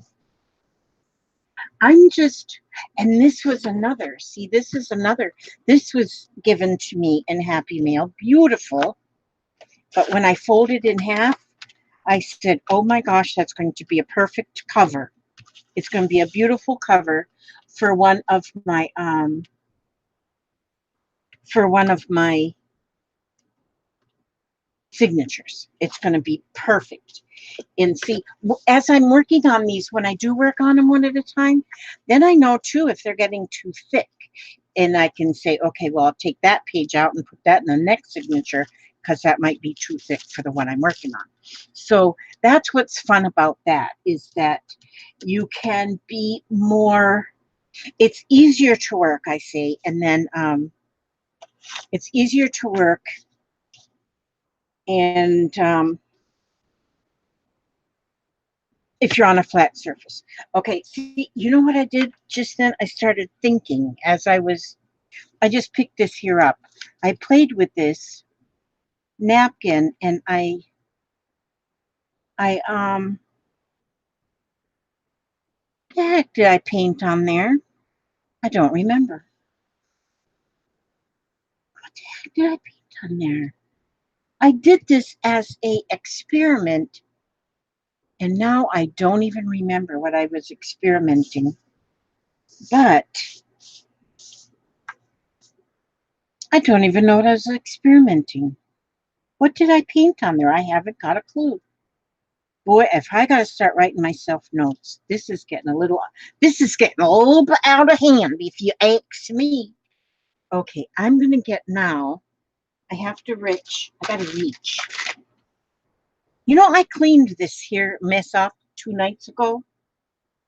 I'm just, and this was another, see, this is another, this was given to me in Happy Mail, beautiful. But when I folded in half, I said, oh my gosh, that's going to be a perfect cover. It's going to be a beautiful cover for one of my, signatures. It's going to be perfect. And see, as I'm working on these, when I do work on them one at a time, then I know too if they're getting too thick. And I can say, okay, well, I'll take that page out and put that in the next signature because that might be too thick for the one I'm working on. So that's what's fun about that, is that you can be more, it's easier to work, I say, and then it's easier to work, and if you're on a flat surface. Okay, see, you know what I did just then? I started thinking as I just picked this here up. I played with this napkin, and what the heck did I paint on there? I don't remember. Did I paint on there? I did this as a experiment, and now I don't even remember what I was experimenting. But I don't even know what I was experimenting. What did I paint on there? I haven't got a clue. Boy, if I got to start writing myself notes, this is getting a little bit out of hand, if you ask me. Okay, I'm gonna get now. I have to reach. I gotta reach. You know, I cleaned this here mess up 2 nights ago,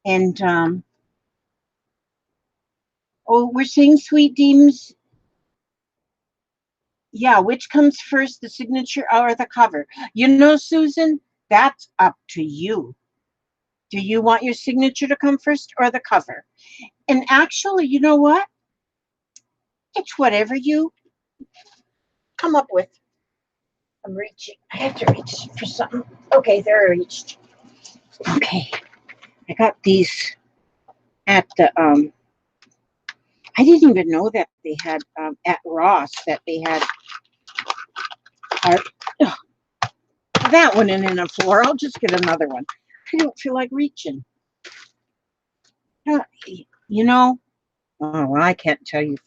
and oh, we're saying sweet deems. Yeah, which comes first, the signature or the cover? You know, Susan, that's up to you. Do you want your signature to come first or the cover? And actually, you know what? It's whatever you come up with. I'm reaching. I have to reach for something. Okay, there I reached. Okay, I got these at the I didn't even know that they had at Ross that they had art. Ugh, that one in the floor. I'll just get another one. I don't feel like reaching. Uh, You know, oh, well, I can't tell you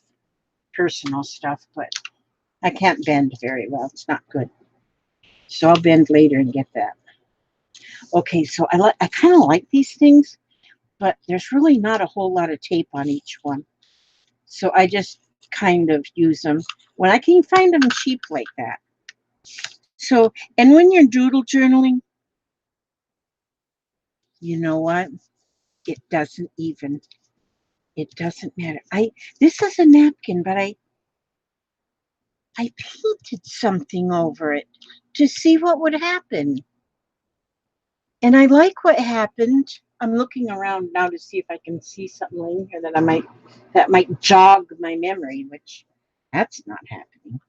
personal stuff, but I can't bend very well. It's not good. So I'll bend later and get that. Okay, so I kind of like these things, but there's really not a whole lot of tape on each one. So I just kind of use them when I can find them cheap like that. So, and when you're doodle journaling, you know what? It doesn't even, it doesn't matter. This is a napkin, but I painted something over it to see what would happen. And I like what happened. I'm looking around now to see if I can see something laying here that might jog my memory, which that's not happening.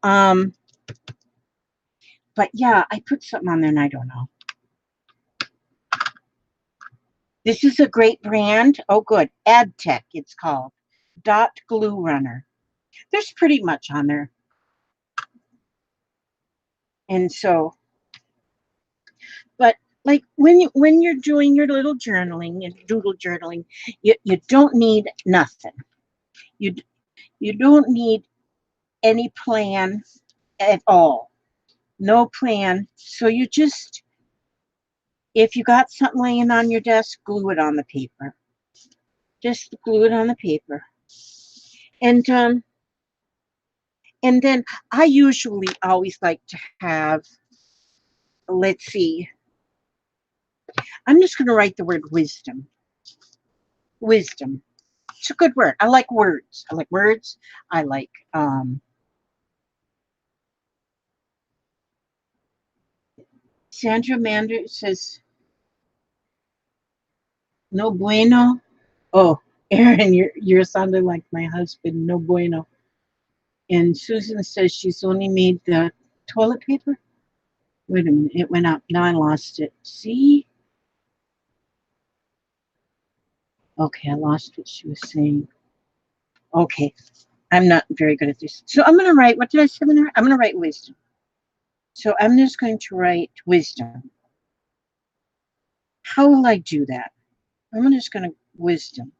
Um, but yeah, I put something on there and I don't know. This is a great brand. Oh, good. AdTech, it's called. Dot Glue Runner. There's pretty much on there. And so, but like when you're doing your little journaling and doodle journaling, you don't need nothing. You you don't need any plan at all. No plan. So you just, if you got something laying on your desk, glue it on the paper. Just glue it on the paper. And then I usually always like to have, let's see, I'm just going to write the word wisdom. Wisdom. It's a good word. I like words. I like words. I like Sandra Mander says no bueno. Oh, Aaron, you're sounding like my husband. No bueno. And Susan says she's only made the toilet paper. Wait a minute, it went up. Now I lost it. See? Okay, I lost what she was saying. Okay, I'm not very good at this. So I'm going to write, what did I say? I'm going to write wisdom. So I'm just going to write wisdom. How will I do that? I'm just going to wisdom.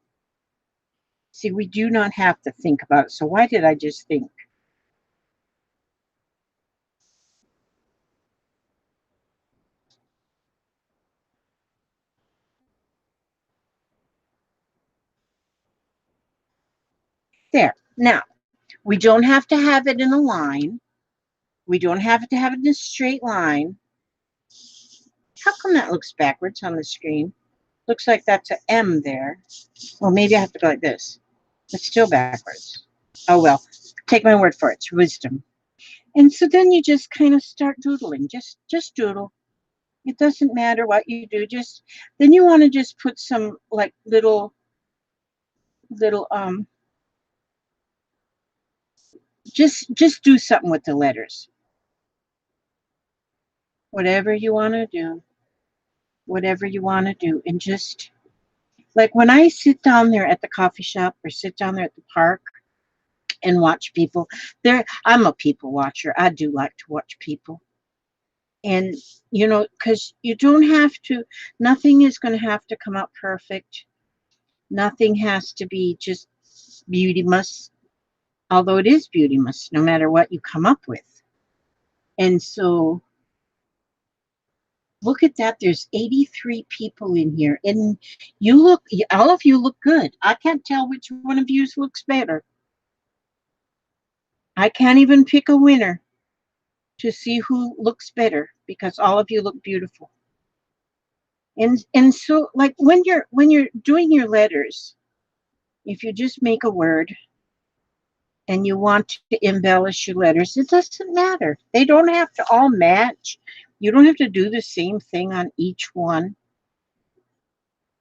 See, we do not have to think about it. So why did I just think? There. Now, we don't have to have it in a line. We don't have to have it in a straight line. How come that looks backwards on the screen? Looks like that's an M there. Well, maybe I have to go like this. It's still backwards. Oh well, take my word for it. It's wisdom. And so then you just kind of start doodling. Just doodle. It doesn't matter what you do. Just then you want to just put some like little just do something with the letters. Whatever you want to do. Whatever you want to do. And just like when I sit down there at the coffee shop or sit down there at the park, and watch people. I'm a people watcher. I do like to watch people. And because you don't have to, nothing is going to have to come out perfect. Nothing has to be just beauty must, although it is beauty must, no matter what you come up with. And so look at that. There's 83 people in here, and all of you look good. I can't tell which one of you looks better. I can't even pick a winner to see who looks better because all of you look beautiful. And so, like, when you're doing your letters, if you just make a word and you want to embellish your letters, it doesn't matter. They don't have to all match. You don't have to do the same thing on each one.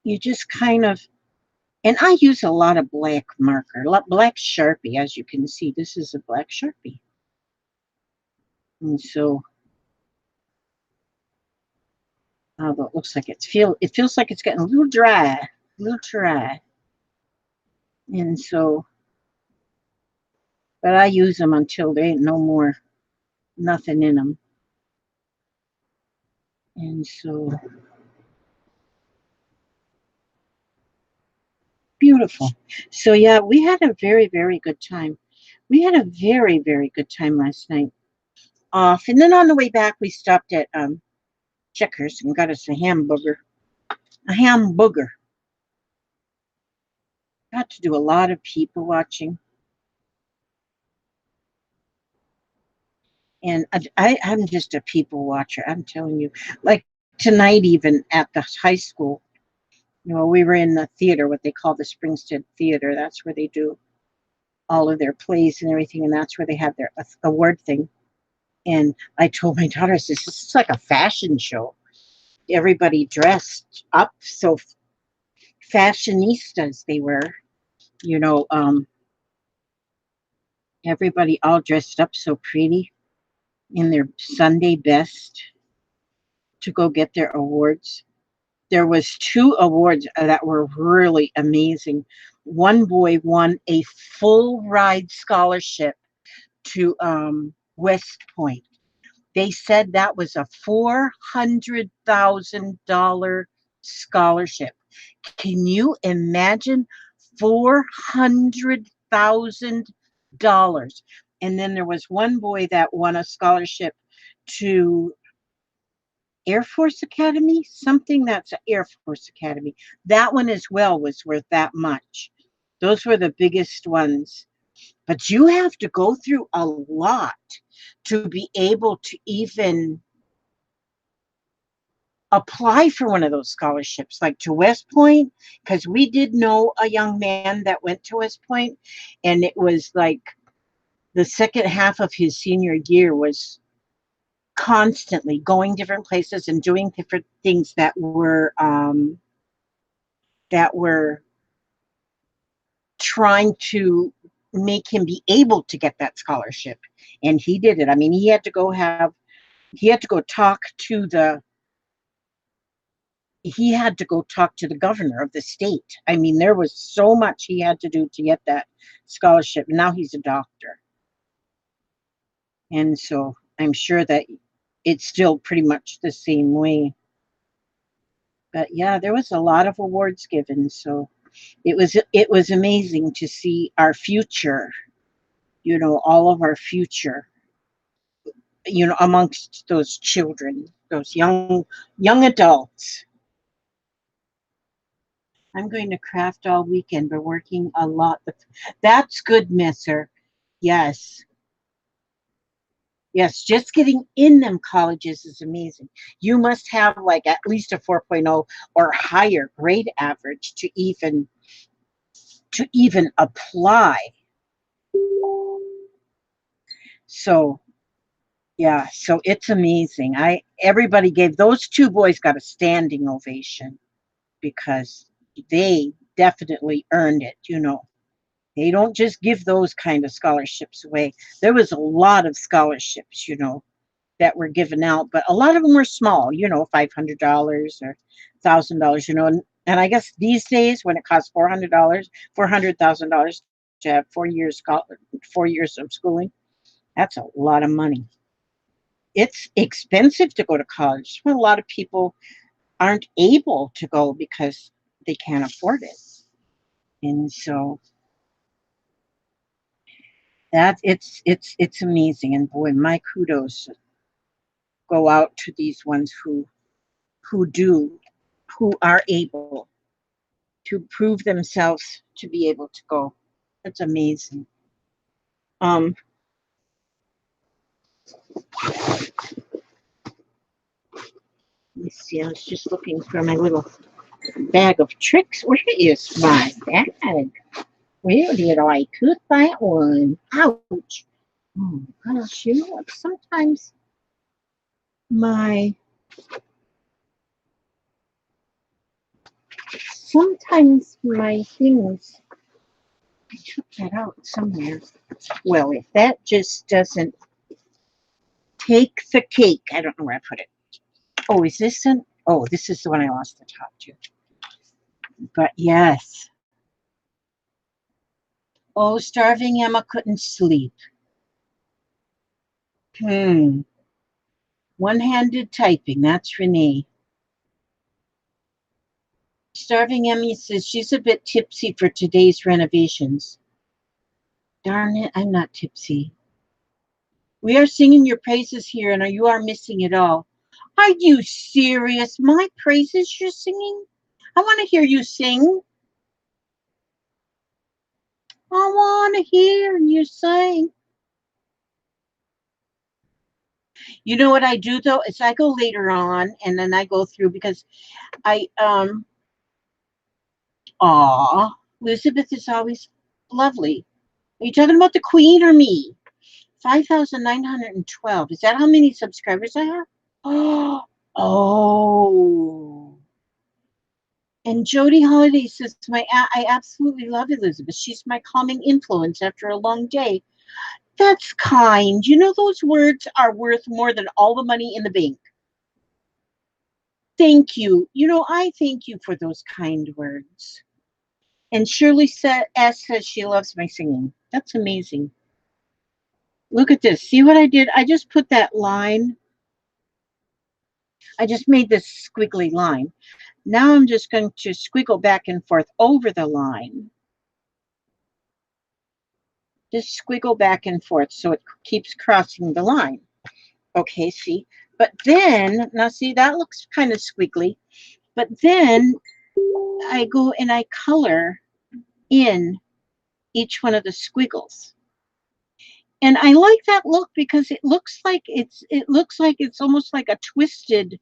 You just kind of, and I use a lot of black marker, black Sharpie. As you can see, this is a black Sharpie. And so, although it looks like it feels like it's getting a little dry, a little dry. And so, but I use them until there ain't no more, nothing in them. And so, beautiful. So yeah, we had a very, very good time. We had a very, very good time last night. Off, and then on the way back, we stopped at Checkers and got us a hamburger. A hamburger. Got to do a lot of people watching, and I'm just a people watcher. I'm telling you, like tonight, even at the high school, we were in the theater, what they call the Springstead Theater. That's where they do all of their plays and everything, and that's where they have their award thing. And I told my daughter, I said, this is like a fashion show. Everybody dressed up so fashionistas they were, you know, um, everybody all dressed up so pretty in their Sunday best to go get their awards. There was two awards that were really amazing. One boy won a full ride scholarship to West Point. They said that was a $400,000 scholarship. Can you imagine $400,000? And then there was one boy that won a scholarship to Air Force Academy, something that's an Air Force Academy. That one as well was worth that much. Those were the biggest ones. But you have to go through a lot to be able to even apply for one of those scholarships, like to West Point, because we did know a young man that went to West Point, and it was like the second half of his senior year was constantly going different places and doing different things that were trying to make him be able to get that scholarship, and he did it. I mean, he had to go talk to the he had to go talk to the governor of the state. I mean, there was so much he had to do to get that scholarship. Now he's a doctor. And so I'm sure that it's still pretty much the same way. But yeah, there was a lot of awards given. So it was amazing to see our future, all of our future, amongst those children, those young adults. I'm going to craft all weekend. We're working a lot. That's good, Misser. Yes. Yes, just getting in them colleges is amazing. You must have like at least a 4.0 or higher grade average to even apply. So, yeah, so it's amazing. Everybody gave those two boys got a standing ovation because they definitely earned it. They don't just give those kind of scholarships away. There was a lot of scholarships, that were given out, but a lot of them were small, $500 or $1,000, and I guess these days when it costs $400,000, to have 4 years of schooling. That's a lot of money. It's expensive to go to college. Well, a lot of people aren't able to go because they can't afford it. And so that it's amazing. And boy, my kudos go out to these ones who do who are able to prove themselves to be able to go. That's amazing. Um, let me see. I was just looking for my little bag of tricks. Where is my bag? Where did I put that one? Ouch! Oh gosh, you know what? My sometimes my things. I took that out somewhere. Well, if that just doesn't take the cake, I don't know where I put it. Oh, is this an? Oh, this is the one I lost the top to. But yes. Oh, starving Emma couldn't sleep. Hmm. One-handed typing. That's Renee. Starving Emmy says she's a bit tipsy for today's renovations. Darn it, I'm not tipsy. We are singing your praises here, and you are missing it all. Are you serious? My praises you're singing? I want to hear you sing. I want to hear you sing. You know what I do though is I go later on and then I go through because I aw, Elizabeth is always lovely. Are you talking about the Queen or me? 5,912. Is that how many subscribers I have? Oh, oh. And Jody Holiday says, I absolutely love Elizabeth. She's my calming influence after a long day. That's kind. You know, those words are worth more than all the money in the bank. Thank you. You know, I thank you for those kind words. And Shirley says she loves my singing. That's amazing. Look at this. See what I did? I just put that line. I just made this squiggly line. Now I'm just going to squiggle back and forth over the line. Just squiggle back and forth so it keeps crossing the line. Okay, see? But then, now see, that looks kind of squiggly. But then I go and I color in each one of the squiggles. And I like that look because it looks like it's almost like a twisted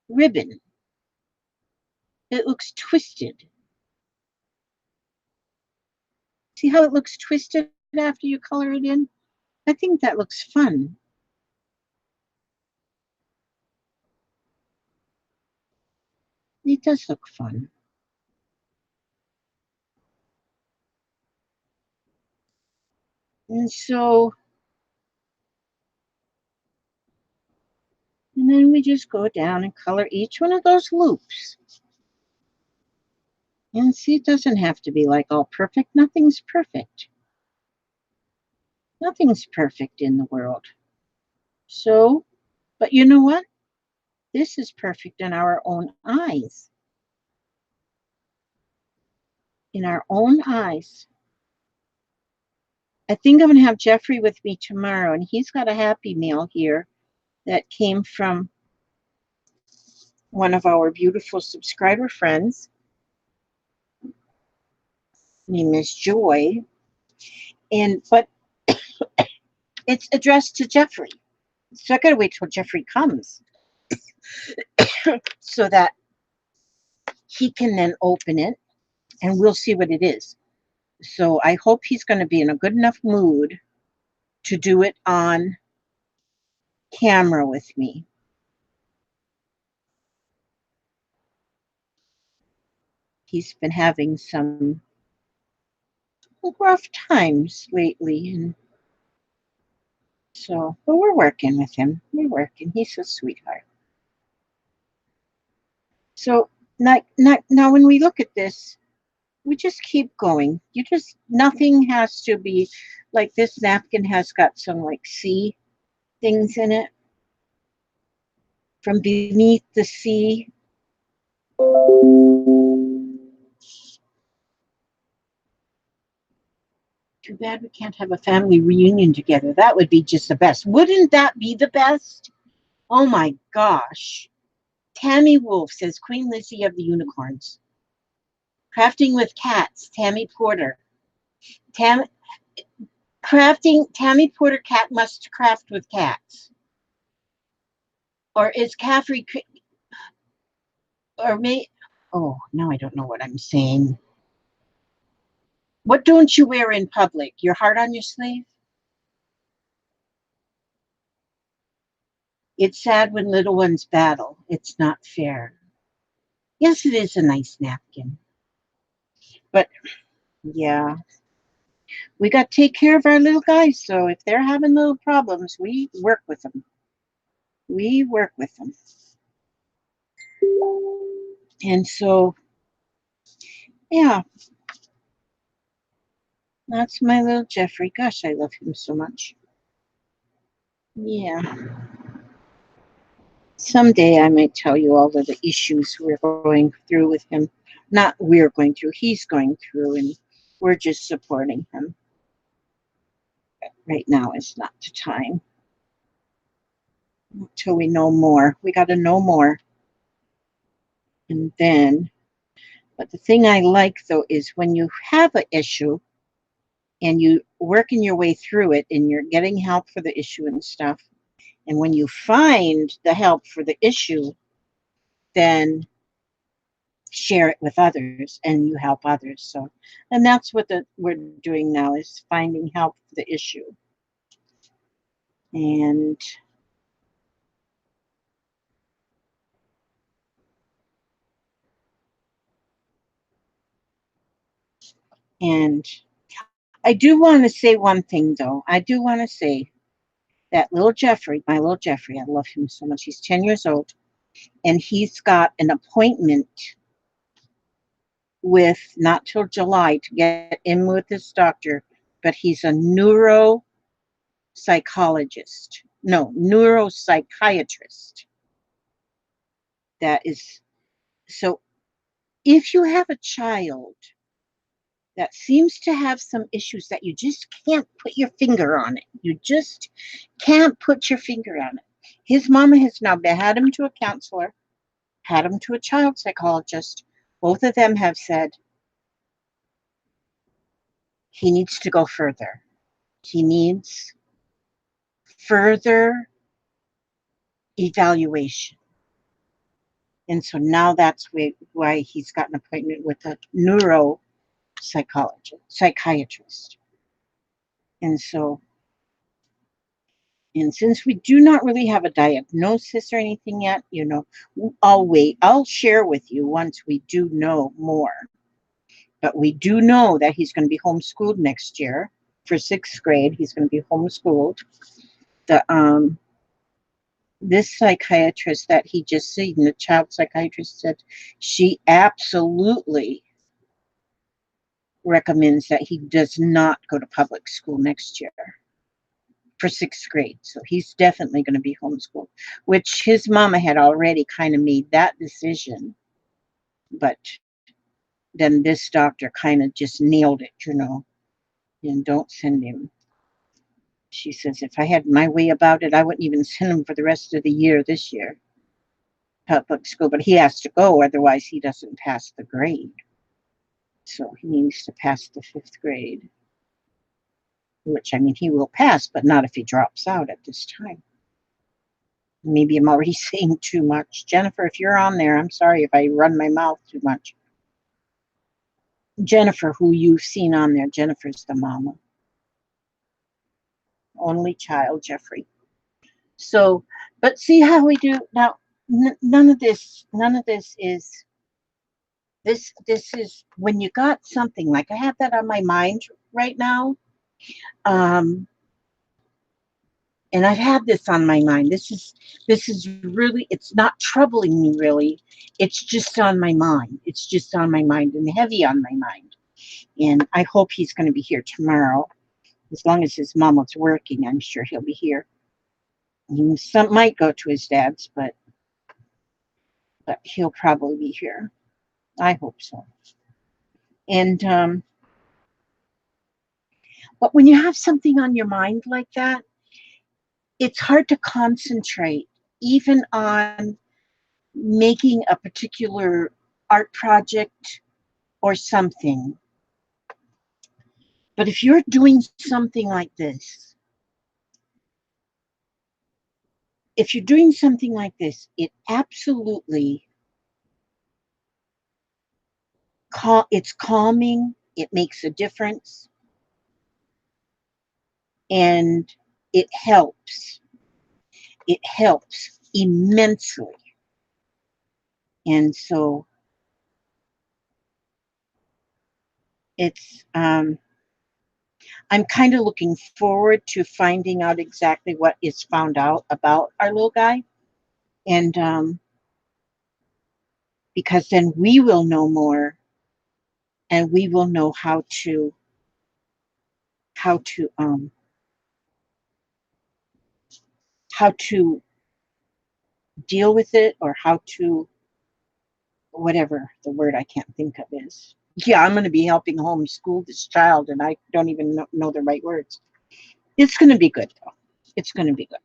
ribbon. It looks twisted. See how it looks twisted after you color it in? I think that looks fun. It does look fun. And so, and then we just go down and color each one of those loops. And see, it doesn't have to be like all perfect. Nothing's perfect. Nothing's perfect in the world. So, but you know what? This is perfect in our own eyes. In our own eyes. I think I'm going to have Jeffrey with me tomorrow, and he's got a Happy Meal here that came from one of our beautiful subscriber friends. Name is Joy, but it's addressed to Jeffrey. So I gotta wait till Jeffrey comes so that he can then open it and we'll see what it is. So I hope he's going to be in a good enough mood to do it on camera with me. He's been having some rough times lately, and so, but we're working with him. We're working. He's a sweetheart. So now when we look at this, We just keep going. You just, nothing has to be like this napkin has got some like sea things in it from beneath the sea. Too bad we can't have a family reunion together. That would be just the best. Wouldn't that be the best? Oh my gosh. Tammy Wolf says Queen Lizzie of the Unicorns. Crafting with cats, Tammy Porter. Tam crafting Tammy Porter cat must craft with cats. Or is Caffrey or may oh now I don't know what I'm saying. What don't you wear in public? Your heart on your sleeve? It's sad when little ones battle. It's not fair. Yes, it is a nice napkin. But yeah, we got to take care of our little guys. So if they're having little problems, we work with them. We work with them. And so, yeah, that's my little Jeffrey. Gosh, I love him so much. Yeah. Someday I might tell you all of the issues we're going through with him. Not we're going through, he's going through, and we're just supporting him. Right now is not the time. Until we know more. We got to know more. And then, but the thing I like though is when you have an issue and you working your way through it and you're getting help for the issue and stuff, and when you find the help for the issue, then share it with others and you help others. So, and that's what we're doing now is finding help for the issue. And and I do want to say one thing though. I do want to say that little Jeffrey, my little Jeffrey, I love him so much. He's 10 years old and he's got an appointment with not till July to get in with this doctor, but he's a neuropsychologist. No, neuropsychiatrist. That is so if you have a child that seems to have some issues that you just can't put your finger on it. You just can't put your finger on it. His mama has now had him to a counselor, had him to a child psychologist. Both of them have said he needs to go further. He needs further evaluation. And so now that's why he's got an appointment with a psychiatrist. And so, and since we do not really have a diagnosis or anything yet, I'll wait. I'll share with you once we do know more. But we do know that he's going to be homeschooled next year for 6th grade. He's going to be homeschooled. The this psychiatrist that he just seen, the child psychiatrist, said she absolutely recommends that he does not go to public school next year for 6th grade. So he's definitely going to be homeschooled, which his mama had already kind of made that decision. But then this doctor kind of just nailed it, and don't send him. She says, if I had my way about it, I wouldn't even send him for the rest of the year this year, public school. But he has to go, otherwise he doesn't pass the grade. So he needs to pass the 5th grade, which, I mean, he will pass, but not if he drops out at this time. Maybe I'm already saying too much. Jennifer, if you're on there, I'm sorry if I run my mouth too much. Jennifer, who you've seen on there, Jennifer's the mama. Only child, Jeffrey. So, but see how we do now. None of this is this is when you got something like I have that on my mind right now. And I've had this on my mind. This is really, it's not troubling me really. It's just on my mind. It's just on my mind and heavy on my mind. And I hope he's going to be here tomorrow. As long as his mom was working, I'm sure he'll be here. Some might go to his dad's, but he'll probably be here. I hope so. And but when you have something on your mind like that, it's hard to concentrate, even on making a particular art project or something. But if you're doing something like this, if you're doing something like this, it absolutely it's calming. It makes a difference, and it helps. It helps immensely. And so it's I'm kind of looking forward to finding out exactly what is found out about our little guy, and because then we will know more, and we will know how to um how to deal with it, or how to, whatever the word I can't think of is. Yeah, I'm going to be helping homeschool this child, and I don't even know the right words. It's going to be good, though. It's going to be good.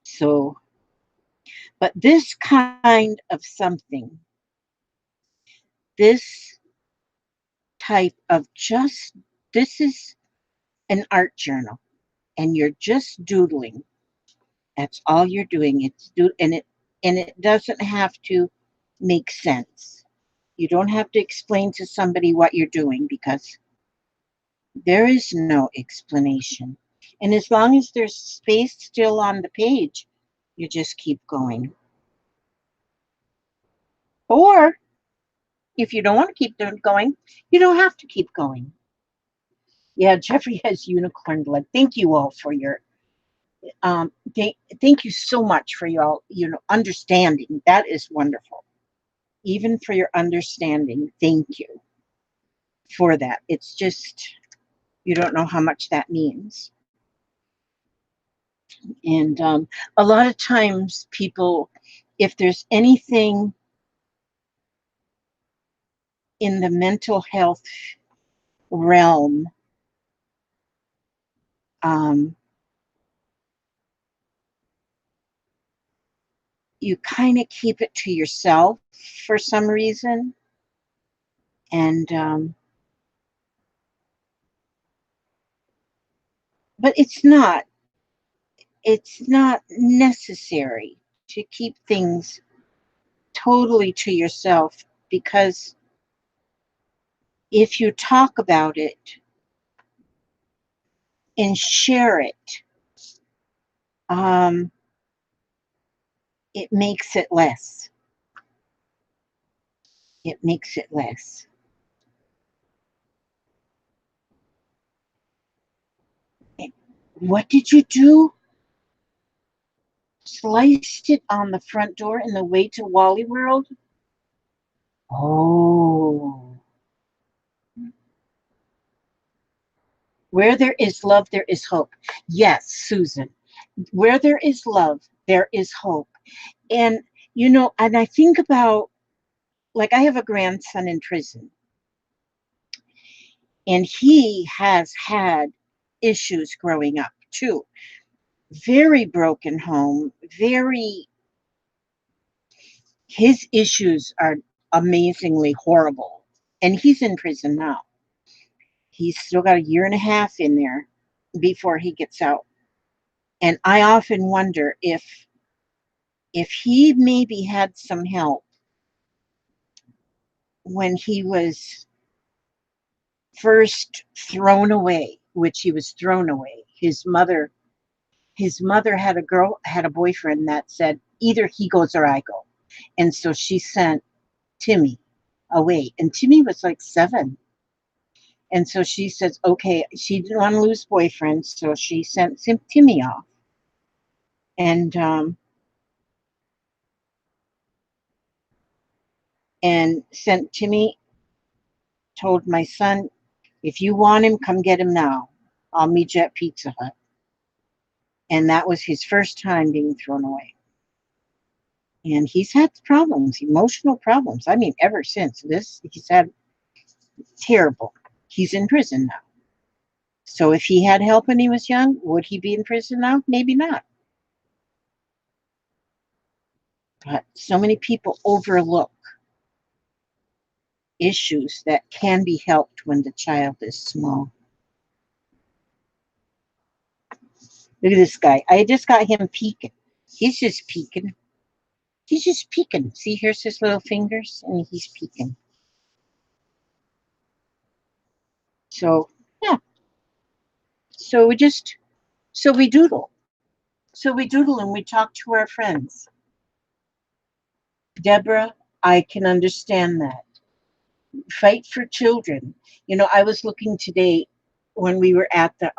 So, but this kind of something, this type of just, this is an art journal, and you're just doodling. That's all you're doing. And it doesn't have to make sense. You don't have to explain to somebody what you're doing, because there is no explanation. And as long as there's space still on the page, you just keep going. Or if you don't want to keep going, you don't have to keep going. Yeah, Jeffrey has unicorn blood. Thank you all for your thank you so much for your understanding. That is wonderful. Even for your understanding, thank you for that. It's just, you don't know how much that means. And a lot of times people, if there's anything in the mental health realm, um, you kind of keep it to yourself for some reason. And but it's not necessary to keep things totally to yourself, because if you talk about it and share it, um, it makes it less. It makes it less. What did you do? Sliced it on the front door in the way to Wally World? Oh. Where there is love, there is hope. Yes, Susan. Where there is love, there is hope. And, and I think about, like, I have a grandson in prison, and he has had issues growing up too. Very broken home, his issues are amazingly horrible. And he's in prison now. He's still got a year and a half in there before he gets out. And I often wonder if he maybe had some help when he was first thrown away, which he was thrown away. His mother had a boyfriend that said, either he goes or I go. And so she sent Timmy away. And Timmy was like 7. And so she says, okay, she didn't want to lose boyfriend, so she sent Timmy off. And and sent Timmy, told my son, if you want him, come get him now. I'll meet you at Pizza Hut. And that was his first time being thrown away. And he's had problems, emotional problems. I mean, ever since this, he's had terrible. He's in prison now. So if he had help when he was young, would he be in prison now? Maybe not. But so many people overlook issues that can be helped when the child is small. Look at this guy. I just got him peeking. He's just peeking. He's just peeking. See, here's his little fingers, and he's peeking. So, yeah. So we just, so we doodle. So we doodle and we talk to our friends. Deborah, I can understand that. Fight for children. You know, I was looking today when we were at the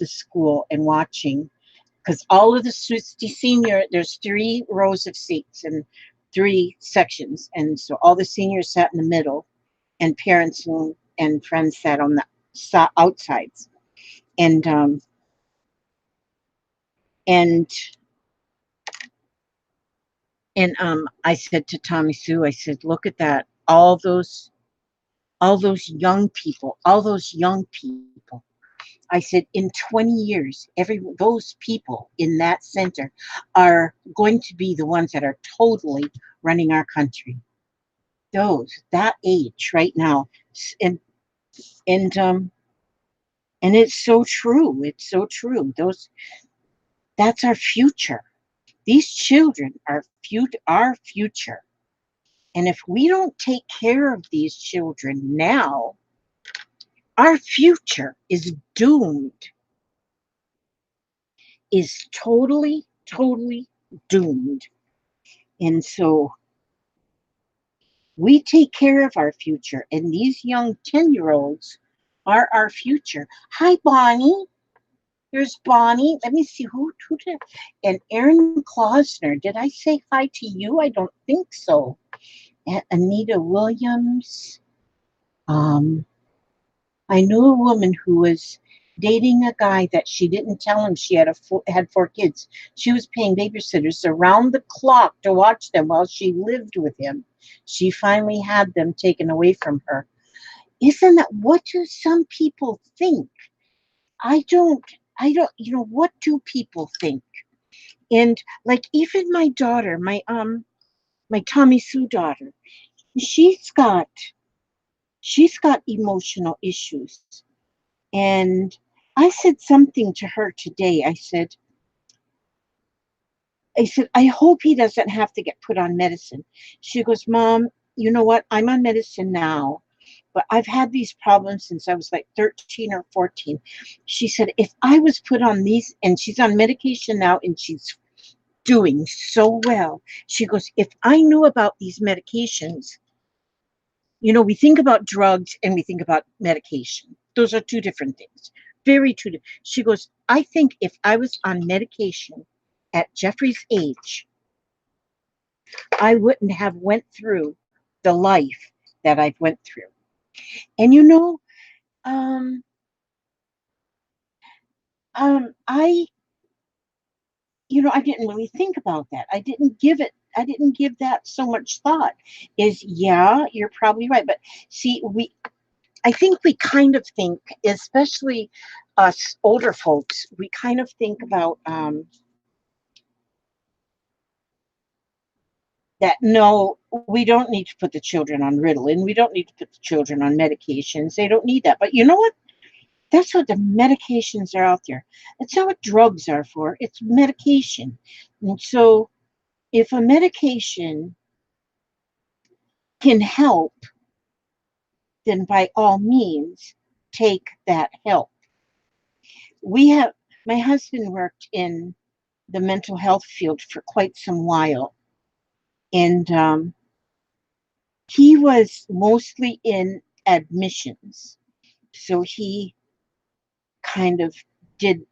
school and watching, because all of the senior, there's 3 rows of seats and 3 sections, and so all the seniors sat in the middle, and parents and friends sat on the outsides, and and I said to Tommy Sue, I said, look at that, all those young people, all those young people. I said, in 20 years, those people in that center are going to be the ones that are totally running our country. That age right now, and and um, and it's so true. It's so true. That's our future. These children are our future. And if we don't take care of these children now, our future is doomed, is totally, totally doomed. And so we take care of our future, and these young 10-year-olds are our future. Hi, Bonnie. Here's Bonnie. Let me see who did. And Aaron Klausner. Did I say hi to you? I don't think so. And Anita Williams. Um, I knew a woman who was dating a guy that she didn't tell him she had 4 kids. She was paying babysitters around the clock to watch them while she lived with him. She finally had them taken away from her. Isn't that, what do some people think? I don't, what do people think? And like even my daughter, my Tommy Sue daughter, she's got she's got emotional issues. And I said something to her today. I said, I hope he doesn't have to get put on medicine. She goes, Mom, you know what? I'm on medicine now, but I've had these problems since I was like 13 or 14. She said, if I was put on these, and she's on medication now and she's doing so well. She goes, if I knew about these medications, we think about drugs and we think about medication. Those are 2 different things. Very two. She goes, I think if I was on medication at Jeffrey's age, I wouldn't have went through the life that I've went through. And um, I, I didn't really think about that. I didn't give that so much thought. Yeah, you're probably right. But see, I think we kind of think, especially us older folks, we kind of think about that no, we don't need to put the children on Ritalin. We don't need to put the children on medications. They don't need that. But you know what? That's what the medications are out there. That's not what drugs are for. It's medication. And so if a medication can help, then by all means, take that help. We have, my husband worked in the mental health field for quite some while. And he was mostly in admissions. So he kind of did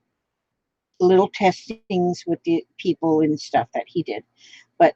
little testings with the people and stuff that he did. But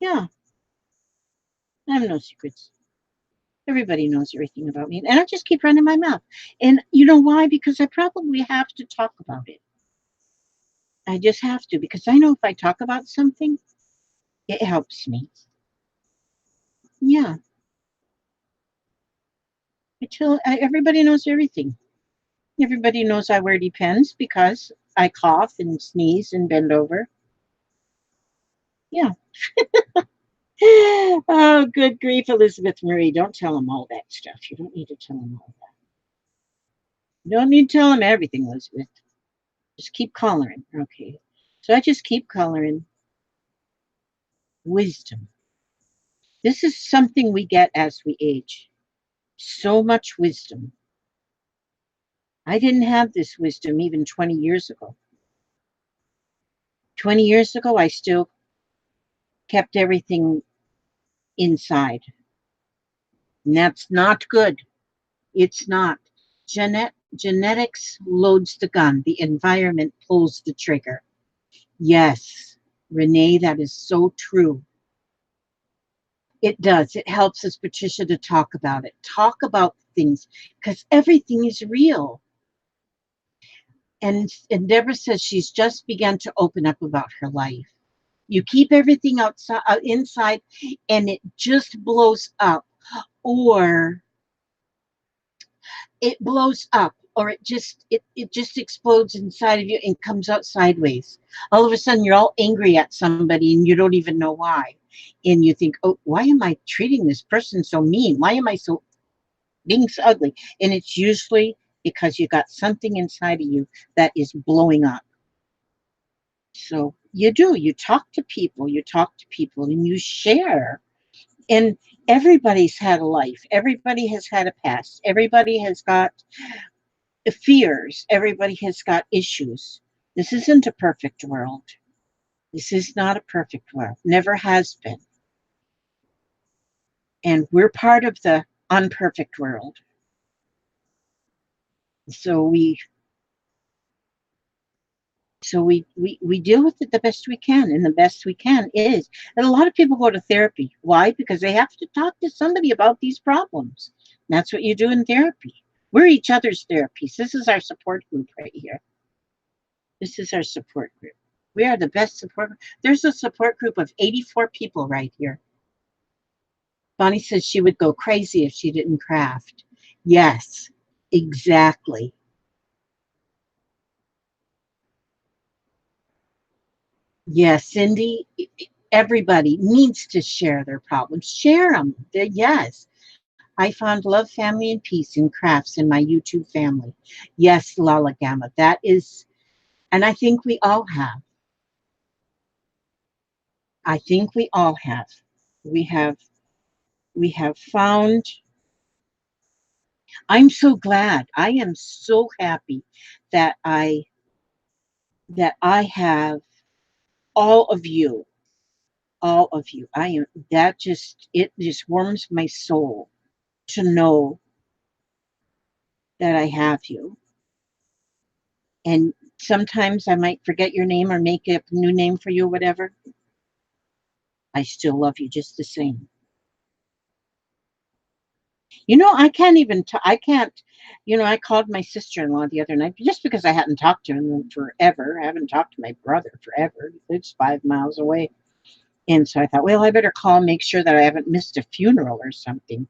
Yeah, I have no secrets. Everybody knows everything about me. And I just keep running my mouth. And you know why? Because I probably have to talk about it. I just have to because I know if I talk about something, it helps me. Yeah, everybody knows everything. Everybody knows I wear Depends because I cough and sneeze and bend over. Yeah. Oh, good grief, Elizabeth Marie. Don't tell them all that stuff. You don't need to tell them all that. You don't need to tell them everything, Elizabeth. Just keep coloring. Okay. So I just keep coloring wisdom. This is something we get as we age. So much wisdom. I didn't have this wisdom even 20 years ago. 20 years ago, I still kept everything inside. And that's not good. It's not. Genetics loads the gun. The environment pulls the trigger. Yes, Renee, that is so true. It does. It helps us, Patricia, to talk about it. Talk about things because everything is real. And Deborah says she's just begun to open up about her life. You keep everything outside, inside, and it just blows up, or it blows up, or it just explodes inside of you and comes out sideways. All of a sudden, you're all angry at somebody, and you don't even know why. And you think, "Oh, why am I treating this person so mean? Why am I so being so ugly?" And it's usually because you got something inside of you that is blowing up. So you talk to people, and you share. And everybody's had a life, everybody has had a past, everybody has got fears, everybody has got issues. This isn't a perfect world. This is not a perfect world, never has been. And we're part of the unperfect world. So we deal with it the best we can, and the best we can is, and a lot of people go to therapy. Why? Because they have to talk to somebody about these problems. And that's what you do in therapy. We're each other's therapies. This is our support group right here. This is our support group. We are the best support. There's a support group of 84 people right here. Bonnie says she would go crazy if she didn't craft. Yes, exactly. Yes, Cindy, everybody needs to share their problems. Share them. Yes. I found love, family, and peace in crafts in my YouTube family. Yes, Lala Gamma. That is, and I think we all have. I think we all have. We have we have found. I'm so glad. I am so happy that I have all of you. All of you. I am that just it just warms my soul to know that I have you. And sometimes I might forget your name or make up a new name for you or whatever. I still love you just the same. I can't even, I can't, I called my sister in law the other night just because I hadn't talked to him in forever. I haven't talked to my brother forever. It's 5 miles away. And so I thought, well, I better call, make sure that I haven't missed a funeral or something.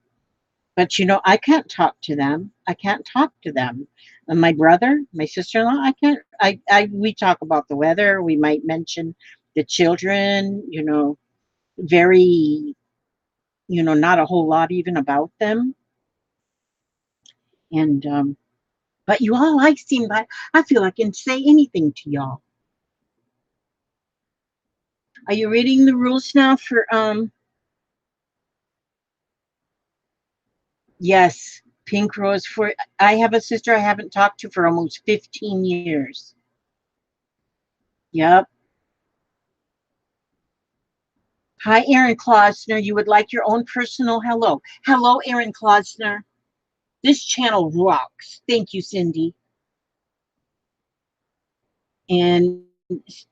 But I can't talk to them. I can't talk to them. And my brother, my sister-in-law, I can't. We talk about the weather. We might mention the children. Very, not a whole lot even about them. And but you all, I seem like I feel I can say anything to y'all. Are you reading the rules now for Yes, Pink Rose for I have a sister I haven't talked to for almost 15 years. Yep. Hi, Aaron Klausner. You would like your own personal hello. Hello, Aaron Klausner. This channel rocks. Thank you, Cindy. And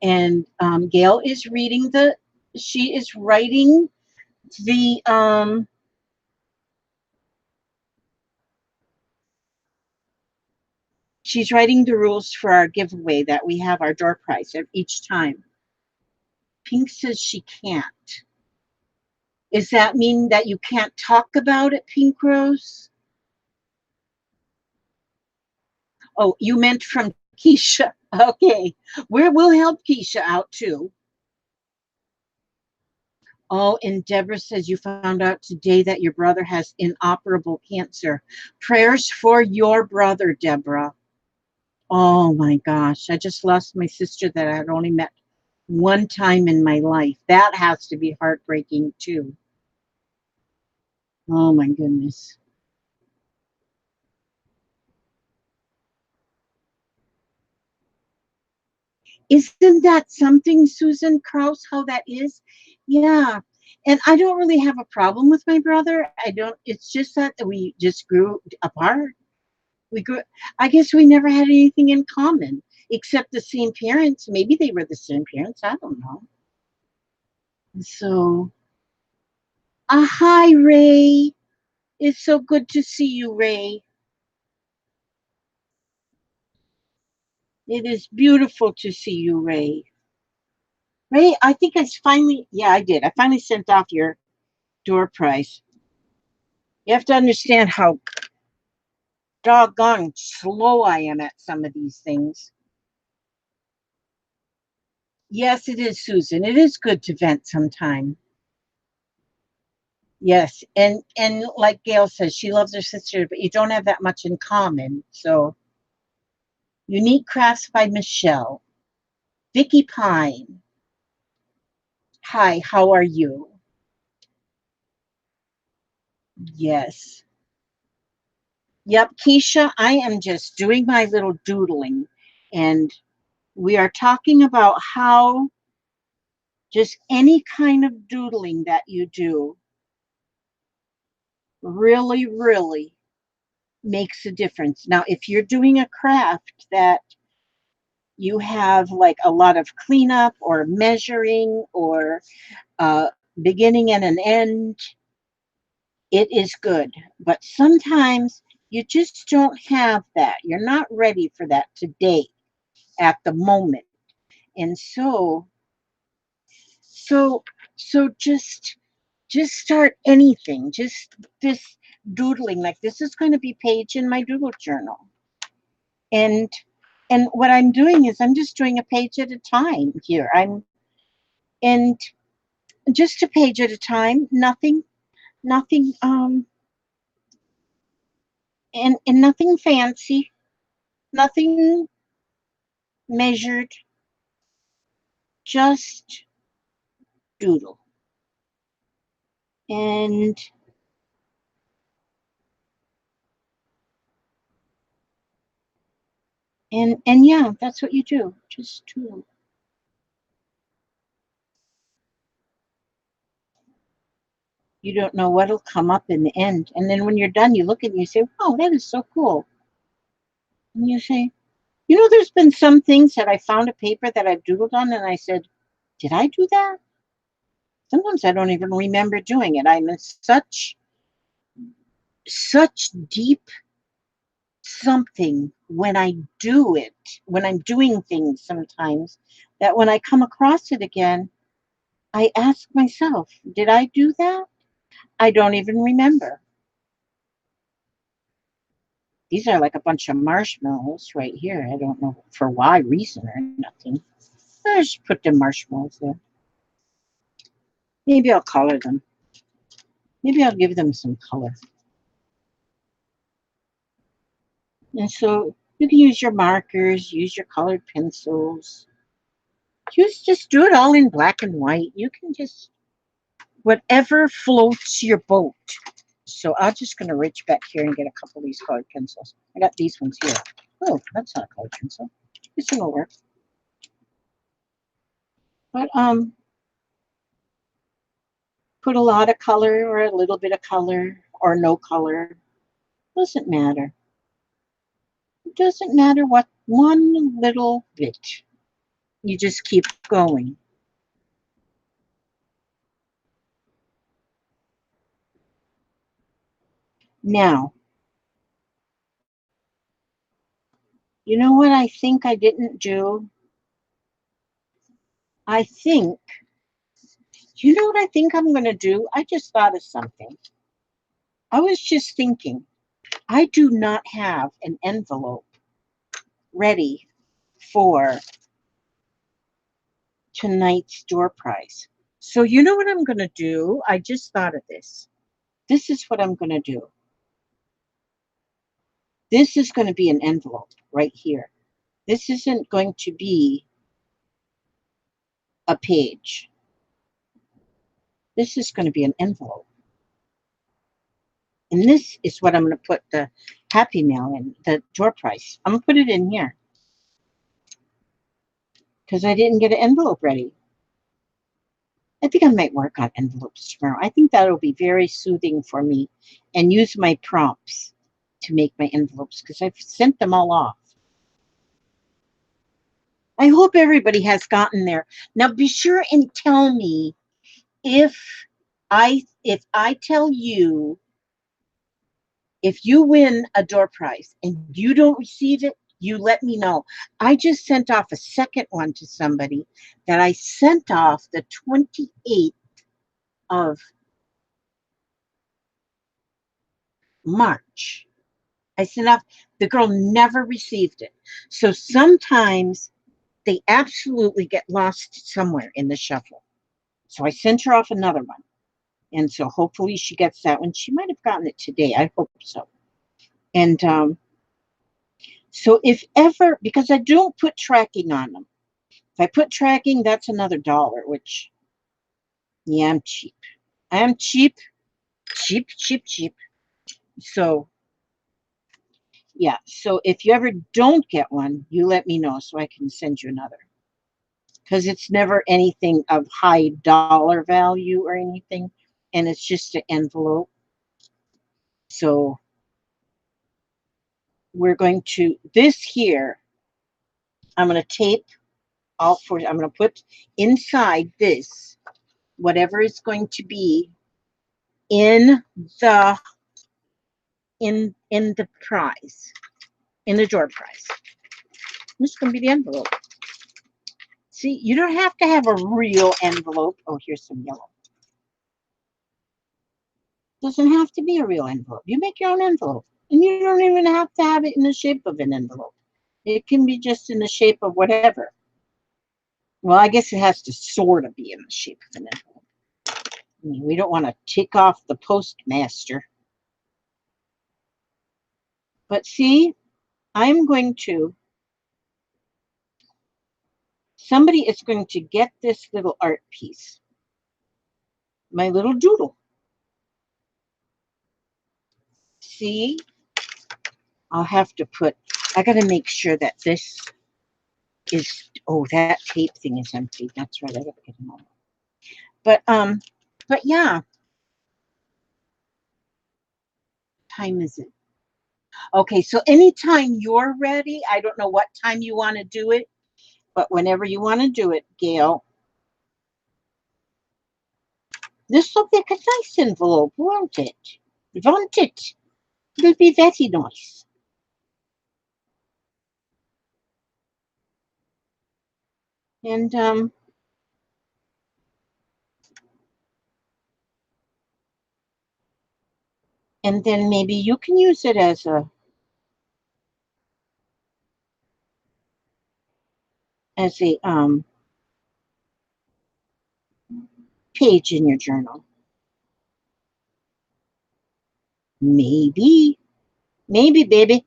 Gail is reading the She is writing the she's writing the rules for our giveaway that we have our door prize each time. Pink says she can't. Does that mean that you can't talk about it, Pink Rose? Oh, you meant from Keisha. Okay. We'll help Keisha out too. Oh, and Deborah says you found out today that your brother has inoperable cancer. Prayers for your brother, Deborah. Oh my gosh. I just lost my sister that I had only met one time in my life. That has to be heartbreaking too. Oh my goodness. Isn't that something, Susan Kraus, how that is? Yeah. And I don't really have a problem with my brother. I don't, it's just that we just grew apart. We grew, I guess we never had anything in common except the same parents. Maybe they were the same parents. I don't know. So, hi, Ray. It's so good to see you, Ray. It is beautiful to see you, Ray. Ray, I think I finally, yeah, I did. I finally sent off your door prize. You have to understand how doggone slow I am at some of these things. Yes, it is, Susan. It is good to vent sometime. Yes, and like Gail says, she loves her sister, but you don't have that much in common. So, Unique Crafts by Michelle, Vicky Pine. Hi, how are you? Yes. Yep, Keisha, I am just doing my little doodling, and we are talking about how just any kind of doodling that you do really, really makes a difference. Now, if you're doing a craft that you have like a lot of cleanup or measuring or beginning and an end, it is good. But sometimes you just don't have that. You're not ready for that today at the moment. And so, so just start anything. Just this doodling. Like this is going to be page in my doodle journal. And and what I'm doing is I'm just doing a page at a time here. And just a page at a time, nothing and nothing fancy, nothing measured, just doodle. And and yeah, that's what you do. Just doodle. You don't know what'll come up in the end. And then when you're done, you look at it and you say, "Wow, that is so cool." And you say, "You know, there's been some things that I found a paper that I've doodled on, and I said, did I do that? Sometimes I don't even remember doing it. I'm in such deep something when I do it, when I'm doing things sometimes, that when I come across it again, I ask myself, did I do that? I don't even remember. These are like a bunch of marshmallows right here. I don't know for why reason or nothing. I just put the marshmallows there. Maybe I'll color them. Maybe I'll give them some color. And so you can use your markers, use your colored pencils. Just do it all in black and white. You can just whatever floats your boat. So I'm just going to reach back here and get a couple of these colored pencils. I got these ones here. Oh, that's not a colored pencil. This one will work. But put a lot of color or a little bit of color or no color. Doesn't matter. It doesn't matter what one little bit. You just keep going. Now, you know what I think I didn't do? I think, you know what I think I'm going to do? I just thought of something. I was just thinking, I do not have an envelope ready for tonight's door prize. So, you know what I'm going to do? I just thought of this. This is what I'm going to do. This is going to be an envelope right here. This isn't going to be a page. This is going to be an envelope. And this is what I'm going to put the Happy Mail in, the door prize. I'm going to put it in here because I didn't get an envelope ready. I think I might work on envelopes tomorrow. I think that'll be very soothing for me and use my prompts to make my envelopes because I've sent them all off. I hope everybody has gotten there. Now be sure and tell me if I tell you if you win a door prize and you don't receive it, you let me know. I just sent off a second one to somebody that I sent off the 28th of March. I sent off, the girl never received it. So sometimes they absolutely get lost somewhere in the shuffle. So I sent her off another one. And so hopefully she gets that one. She might have gotten it today. I hope so. And so if ever, because I don't put tracking on them. If I put tracking, that's another $1, which, yeah, I'm cheap. I am cheap, cheap, cheap, cheap. So, yeah. So if you ever don't get one, you let me know so I can send you another. Because it's never anything of high dollar value or anything. And it's just an envelope. So we're going to, this here, I'm going to tape all four. I'm going to put inside this, whatever is going to be in the in the prize, in the door prize. This is going to be the envelope. See, you don't have to have a real envelope. Oh, here's some yellow. Doesn't have to be a real envelope. You make your own envelope. And you don't even have to have it in the shape of an envelope. It can be just in the shape of whatever. Well, I guess it has to sort of be in the shape of an envelope. I mean, we don't want to tick off the postmaster. But see, I'm going to, somebody is going to get this little art piece, my little doodle. See, I'll have to put, I got to make sure that this is, oh, that tape thing is empty. That's right, I got to get them all. But yeah, time is it? Okay, so anytime you're ready, I don't know what time you want to do it, but whenever you want to do it, Gail, this looks like a nice envelope, won't it? Won't it? It'll be very nice. And and then maybe you can use it as a page in your journal. Maybe, maybe, baby.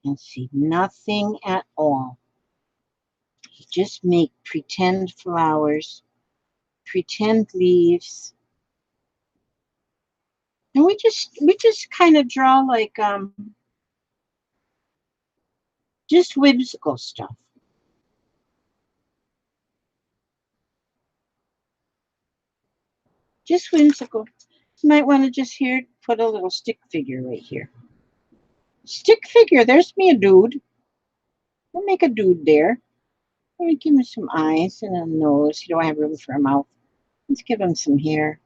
And see, nothing at all. You just make pretend flowers, pretend leaves, and we just kind of draw like just whimsical stuff. Just whimsical. You might want to just here put a little stick figure right here. Stick figure. There's me a dude. I'll make a dude there. Let me give him some eyes and a nose. He don't have room for a mouth. Let's give him some hair.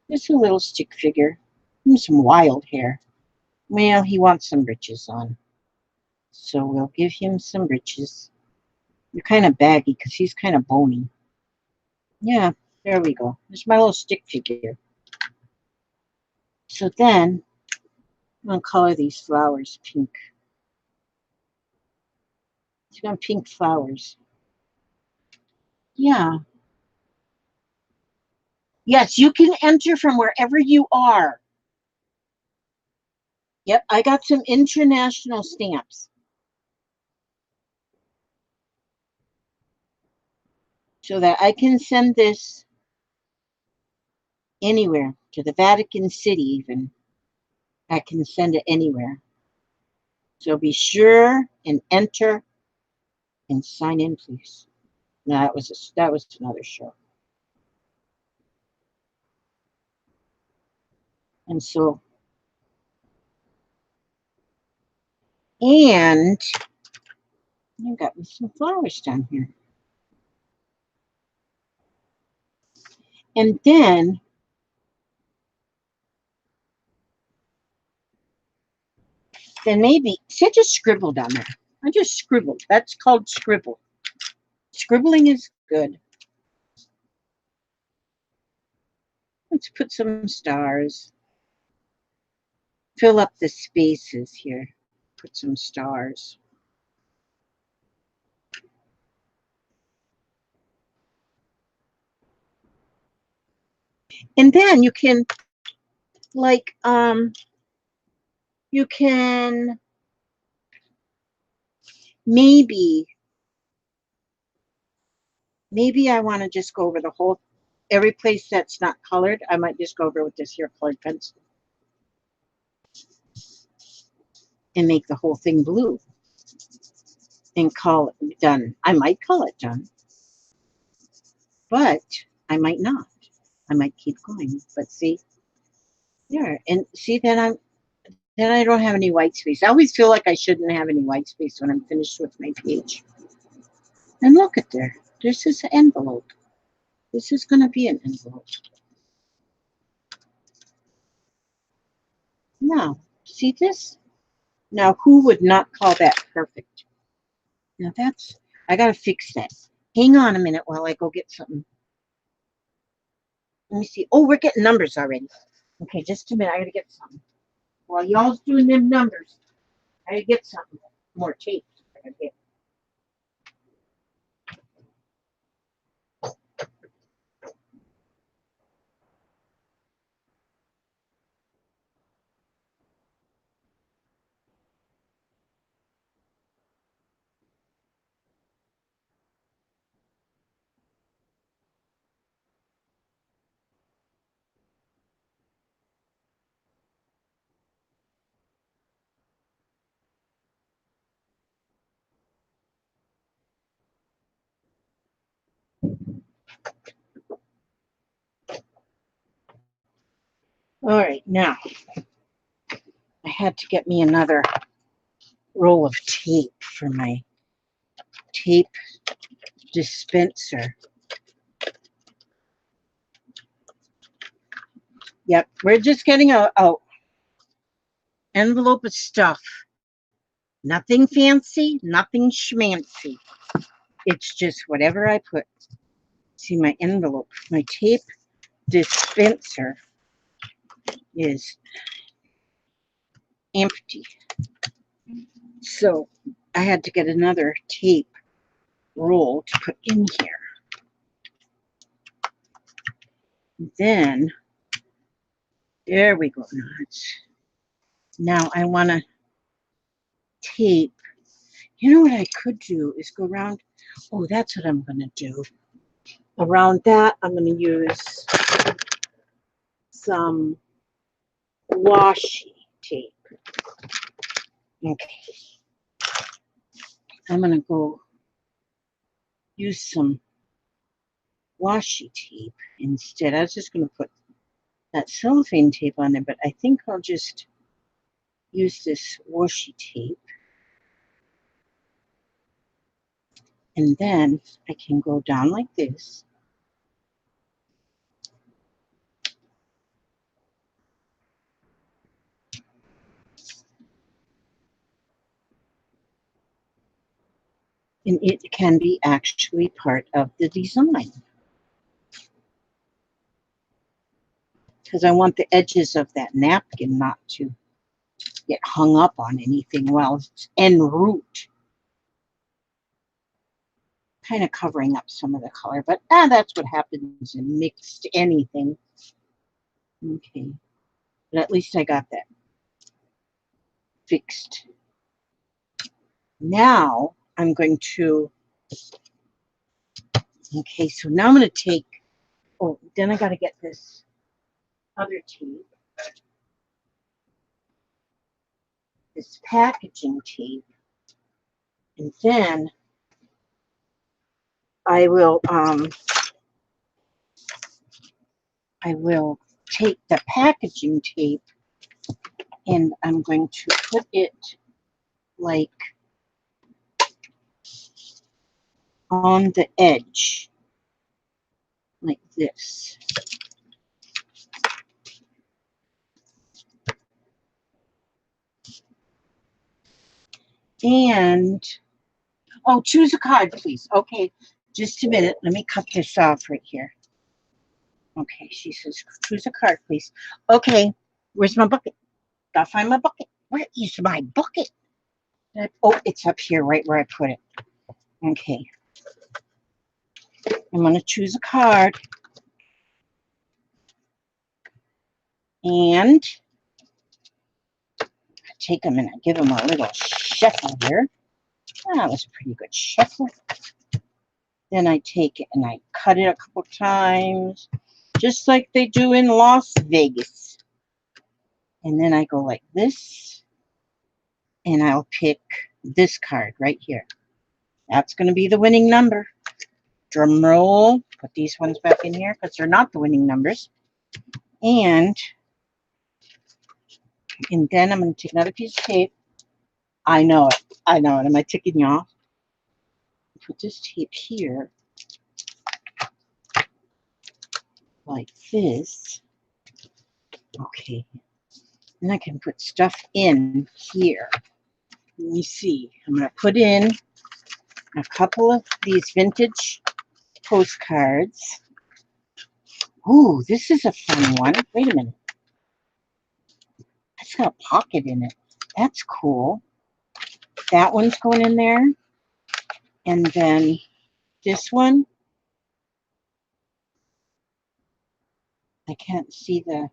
Just a little stick figure. Give him some wild hair. Well, he wants some breeches on. So we'll give him some breeches. They're kind of baggy because he's kind of bony. Yeah, there we go. There's my little stick figure. So then I'm going to color these flowers pink. It's got pink flowers. Yeah. Yes, you can enter from wherever you are. Yep, I got some international stamps. So that I can send this anywhere, to the Vatican City even. I can send it anywhere. So be sure and enter and sign in, please. No, that was another show. And so, and I got me some flowers down here. And then maybe, see, I just scribbled on there. I just scribbled. That's called scribble. Scribbling is good. Let's put some stars. Fill up the spaces here. Put some stars. And then you can, like, you can maybe I want to just go over the whole, every place that's not colored, I might just go over with this here colored pencil and make the whole thing blue and call it done. I might call it done, but I might not. I might keep going. But see, there, and see, then I don't have any white space. I always feel like I shouldn't have any white space when I'm finished with my page. And look at there. This is an envelope. This is going to be an envelope. Now, see this? Now, who would not call that perfect? Now that's, I got to fix that. Hang on a minute while I go get something. Let me see. Oh, we're getting numbers already. Okay, just a minute. I got to get something. While y'all's doing them numbers, I got to get something. More tape. I got to get. All right, now I had to get me another roll of tape for my tape dispenser. Yep, we're just getting a envelope of stuff. Nothing fancy, nothing schmancy. It's just whatever I put. See my envelope, my tape dispenser is empty. So I had to get another tape roll to put in here. Then, there we go. Now I want to tape. You know what I could do is go around. Oh, that's what I'm going to do. Around that, I'm going to use some washi tape. Okay. I'm going to go use some washi tape instead. I was just going to put that cellophane tape on there, but I think I'll just use this washi tape. And then I can go down like this. And it can be actually part of the design. Because I want the edges of that napkin not to get hung up on anything while it's en route. Kind of covering up some of the color, but that's what happens in mixed anything. Okay, but at least I got that fixed. Now I'm going to, okay, so now I'm going to take, oh, then I got to get this other tape, this packaging tape, and then I will take the packaging tape and I'm going to put it like on the edge, like this. And, oh, choose a card, please. Okay, just a minute. Let me cut this off right here. Okay, she says, choose a card, please. Okay, where's my bucket? Gotta find my bucket. Where is my bucket? Oh, it's up here, right where I put it. Okay. I'm going to choose a card. And take them and give them a little shuffle here. That was a pretty good shuffle. Then I take it and I cut it a couple times, just like they do in Las Vegas. And then I go like this, and I'll pick this card right here. That's going to be the winning number. Drum roll. Put these ones back in here because they're not the winning numbers. And then I'm going to take another piece of tape. I know it. I know it. Am I ticking you off? Put this tape here like this. Okay. Then I can put stuff in here. Let me see. I'm going to put in a couple of these vintage postcards. Ooh, this is a fun one. Wait a minute. It's got a pocket in it. That's cool. That one's going in there. And then this one. I can't see the...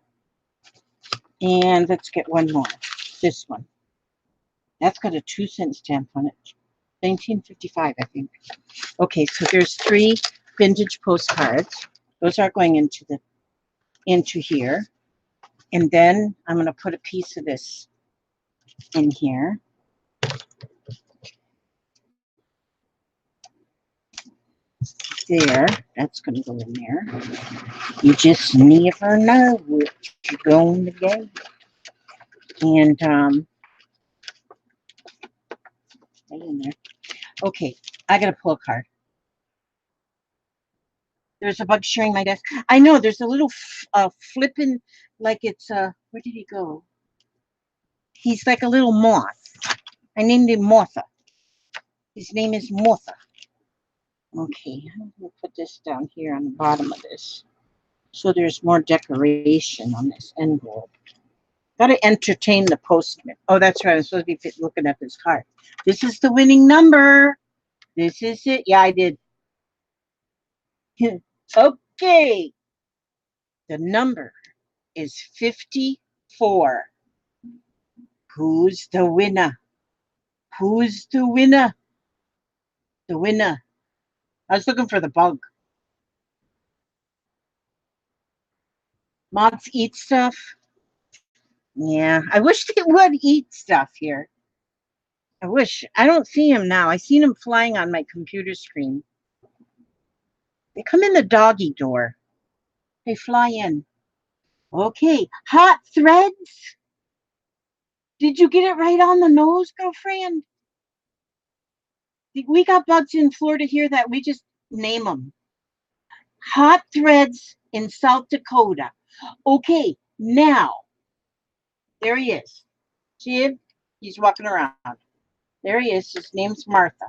And let's get one more. This one. That's got a 2-cent stamp on it. 1955, I think. Okay, so there's 3 vintage postcards. Those are going into here. And then I'm going to put a piece of this in here. There. That's going to go in there. You just never know what you're going to get. And, stay in there. Okay, I got to pull a card. There's a bug sharing my desk. I know, there's a little flipping, like it's, where did he go? He's like a little moth. I named him Martha. His name is Martha. Okay, I'm going to put this down here on the bottom of this. So there's more decoration on this envelope. Got to entertain the postman. Oh, that's right. I'm supposed to be looking at this card. This is the winning number. This is it. Yeah, I did. Okay. The number is 54. Who's the winner? Who's the winner? The winner. I was looking for the bug. Moths eat stuff. Yeah, I wish they would eat stuff here. I wish. I don't see him now. I seen him flying on my computer screen. They come in the doggy door. They fly in. Okay, hot threads. Did you get it right on the nose, girlfriend? We got bugs in Florida here that we just name them. Hot threads in South Dakota. Okay, now, there he is. See him? He's walking around. There he is. His name's Martha.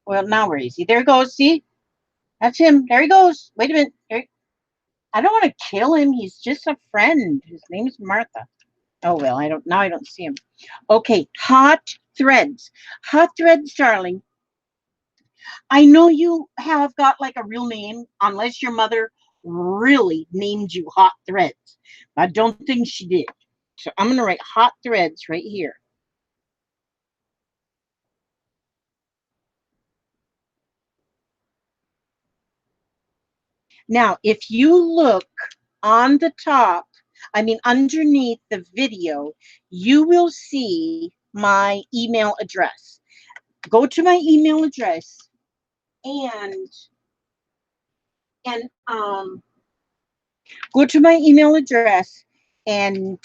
Well, now where is he? There he goes. See? That's him. There he goes. Wait a minute. I don't want to kill him. He's just a friend. His name's Martha. Oh, well, I don't see him. Okay, hot threads. Hot threads, darling. I know you have got like a real name, unless your mother really named you Hot Threads. I don't think she did. So I'm going to write Hot Threads right here. Now, if you look on the top, underneath the video, you will see my email address. Go to my email address and go to my email address and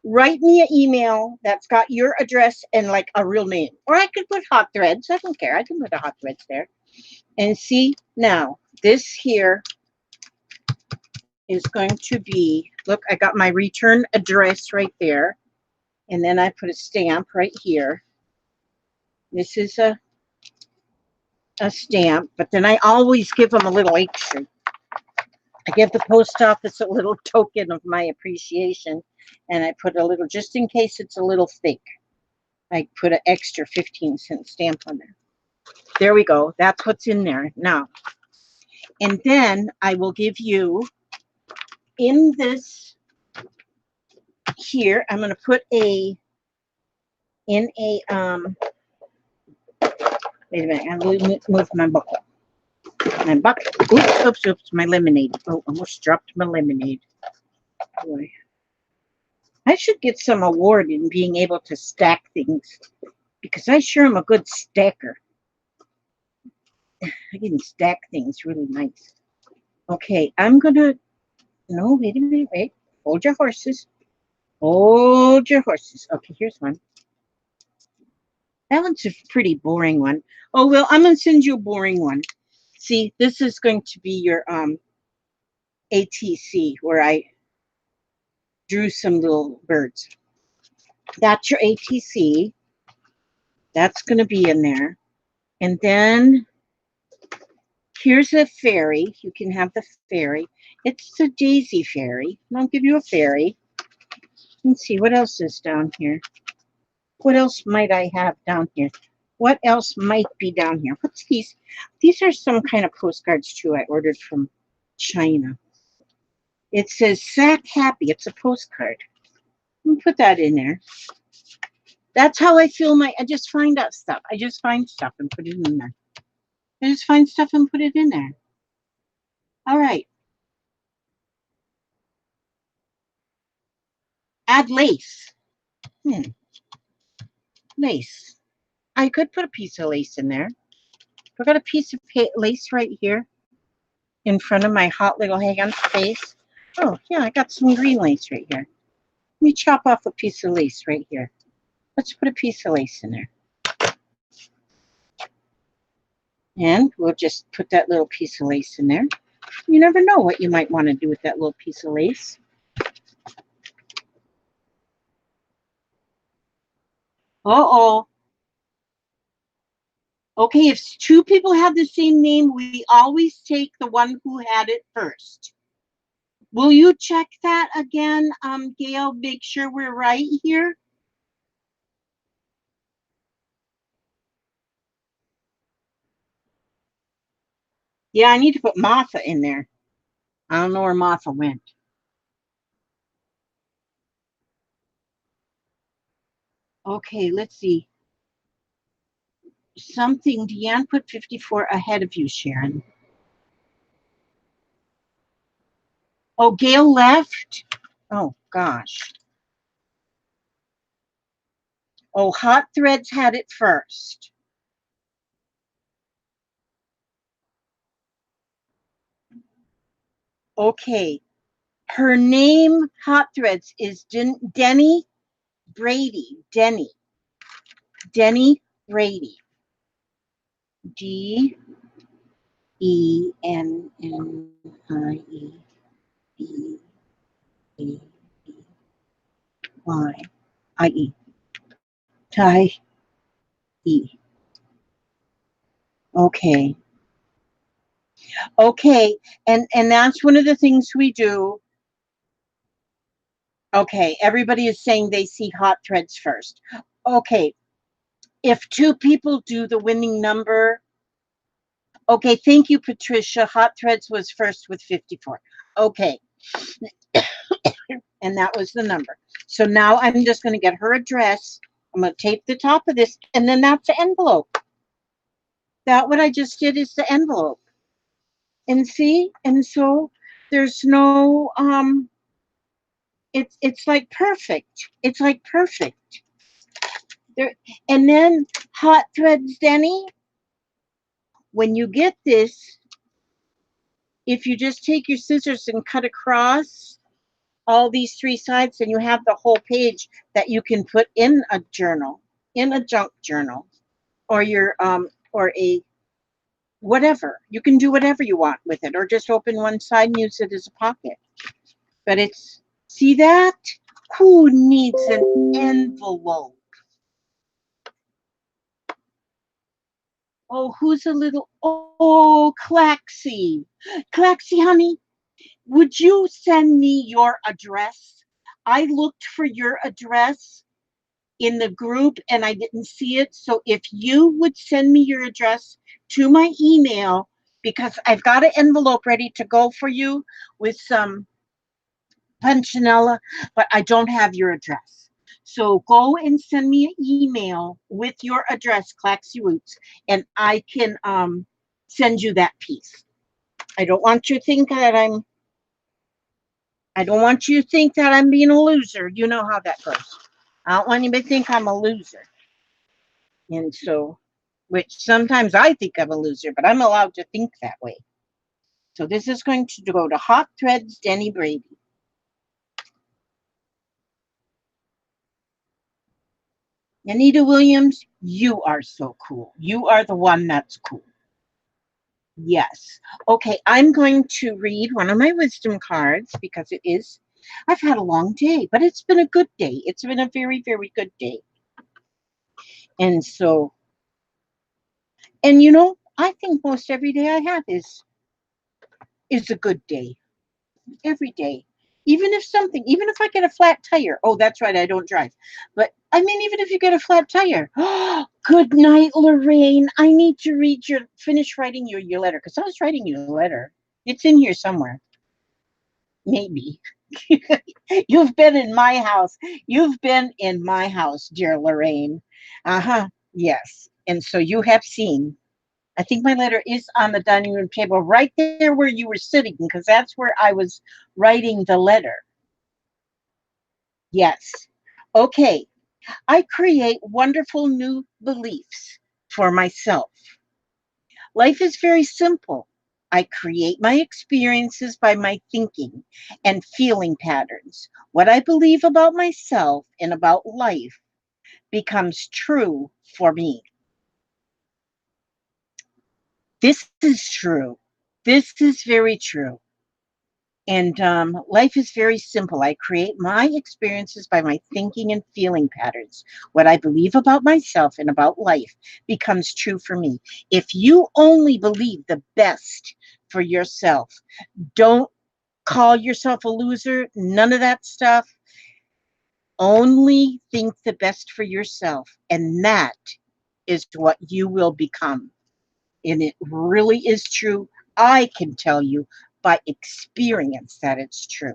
write me an email that's got your address and like a real name. Or I could put Hot Threads. I don't care. I can put a Hot Threads there. And see, now, this here is going to be, look, I got my return address right there. And then I put a stamp right here. This is a stamp, but then I always give them a little extra. I give the post office a little token of my appreciation, and I put a little, just in case it's a little thick, I put an extra 15-cent stamp on there. There we go. That's what's in there now. And then I will give you in this here, I'm going to put in a, wait a minute, I'm going to move my bucket. My bucket. Oops, my lemonade. Oh, almost dropped my lemonade. Boy. I should get some award in being able to stack things because I sure am a good stacker. I can stack things really nice. Okay, I'm gonna, no, wait a minute, wait. Hold your horses. Hold your horses. Okay, here's one. That one's a pretty boring one. Oh, well, I'm gonna send you a boring one. See, this is going to be your ATC where I drew some little birds. That's your ATC. That's gonna be in there. And then here's a fairy. You can have the fairy. It's a daisy fairy. I'll give you a fairy. Let's see, what else is down here? What else might I have down here? What else might be down here? What's these? These are some kind of postcards, too, I ordered from China. It says Sack Happy. It's a postcard. Put that in there. That's how I feel I just find out stuff. I just find stuff and put it in there. I just find stuff and put it in there. All right. Add lace. Lace. I could put a piece of lace in there. I got a piece of lace right here in front of my hot little hand face. Oh, yeah, I got some green lace right here. Let me chop off a piece of lace right here. Let's put a piece of lace in there. And we'll just put that little piece of lace in there. You never know what you might want to do with that little piece of lace. Uh-oh. Okay, if two people have the same name, we always take the one who had it first. Will you check that again, Gail? Make sure we're right here. Yeah, I need to put Martha in there. I don't know where Martha went. Okay, let's see. Something, Deanne put 54 ahead of you, Sharon. Oh, Gail left? Oh, gosh. Oh, Hot Threads had it first. Okay. Her name, Hot Threads, is Denny. Brady, Denny Brady. Denny. Ty. Okay. Okay. And that's one of the things we do. Okay. Everybody is saying they see hot threads first. Okay. If two people do the winning number, okay, thank you, Patricia. Hot threads was first with 54. Okay. And that was the number. So now I'm just going to get her address. I'm going to tape the top of this, and then that's the envelope. That what I just did is the envelope. And see, and so there's no it's like perfect. It's like perfect. There and then hot threads, Denny, when you get this, if you just take your scissors and cut across all these three sides, then you have the whole page that you can put in a journal, in a junk journal, or your or a whatever. You can do whatever you want with it, or just open one side and use it as a pocket. But it's see that? Who needs an envelope? Oh, who's a little oh Claxy. Claxy, honey, would you send me your address? I looked for your address in the group and I didn't see it. So if you would send me your address to my email, because I've got an envelope ready to go for you with some Punchinella, but I don't have your address. So go and send me an email with your address, Claxy Roots, and I can send you that piece. I don't want you to think that I don't want you to think that I'm being a loser. You know how that goes. I don't want anybody to think I'm a loser. And so, which sometimes I think I'm a loser, but I'm allowed to think that way. So this is going to go to Hot Threads, Denny Brady. Anita Williams, you are so cool. You are the one that's cool. Yes. Okay, I'm going to read one of my wisdom cards because I've had a long day, but it's been a good day. It's been a very, very good day. And so, and I think most every day I have is a good day. Every day. Even if I get a flat tire, oh, that's right, I don't drive. But I mean, even if you get a flat tire, good night, Lorraine. I need to finish writing your letter because I was writing you a letter. It's in here somewhere. Maybe. You've been in my house. You've been in my house, dear Lorraine. Uh-huh. Yes. And so you have seen. I think my letter is on the dining room table right there where you were sitting because that's where I was writing the letter. Yes. Okay. I create wonderful new beliefs for myself. Life is very simple. I create my experiences by my thinking and feeling patterns. What I believe about myself and about life becomes true for me. This is true. This is very true. And life is very simple. I create my experiences by my thinking and feeling patterns. What I believe about myself and about life becomes true for me. If you only believe the best for yourself, don't call yourself a loser, none of that stuff. Only think the best for yourself. And that is what you will become. And it really is true. I can tell you by experience that it's true.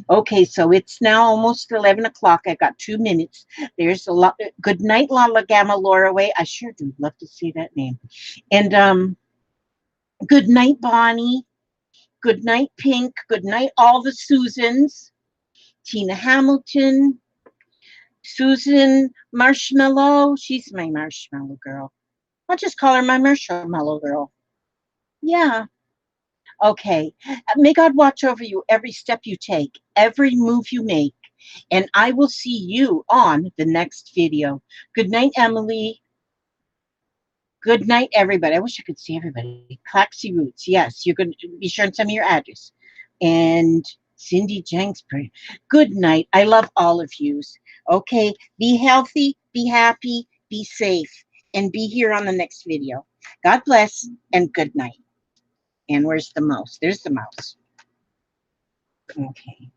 Okay, so it's now almost 11 o'clock. I got 2 minutes. There's a lot. Good night, Lala Gamma Laura Way. I sure do love to see that name. And good night, Bonnie. Good night, Pink. Good night, all the Susans. Tina Hamilton. Susan Marshmallow. She's my marshmallow girl. I'll just call her my marshmallow girl. Yeah. Okay. May God watch over you every step you take, every move you make, And I will see you on the next video. Good night, Emily. Good night, everybody. I wish I could see everybody. Claxy Roots. Yes, you're going to be sure and send me your address. And Cindy Jenksbury. Good night. I love all of yous. Okay, be healthy, be happy, be safe, and be here on the next video. God bless and good night. And where's the mouse? There's the mouse. Okay.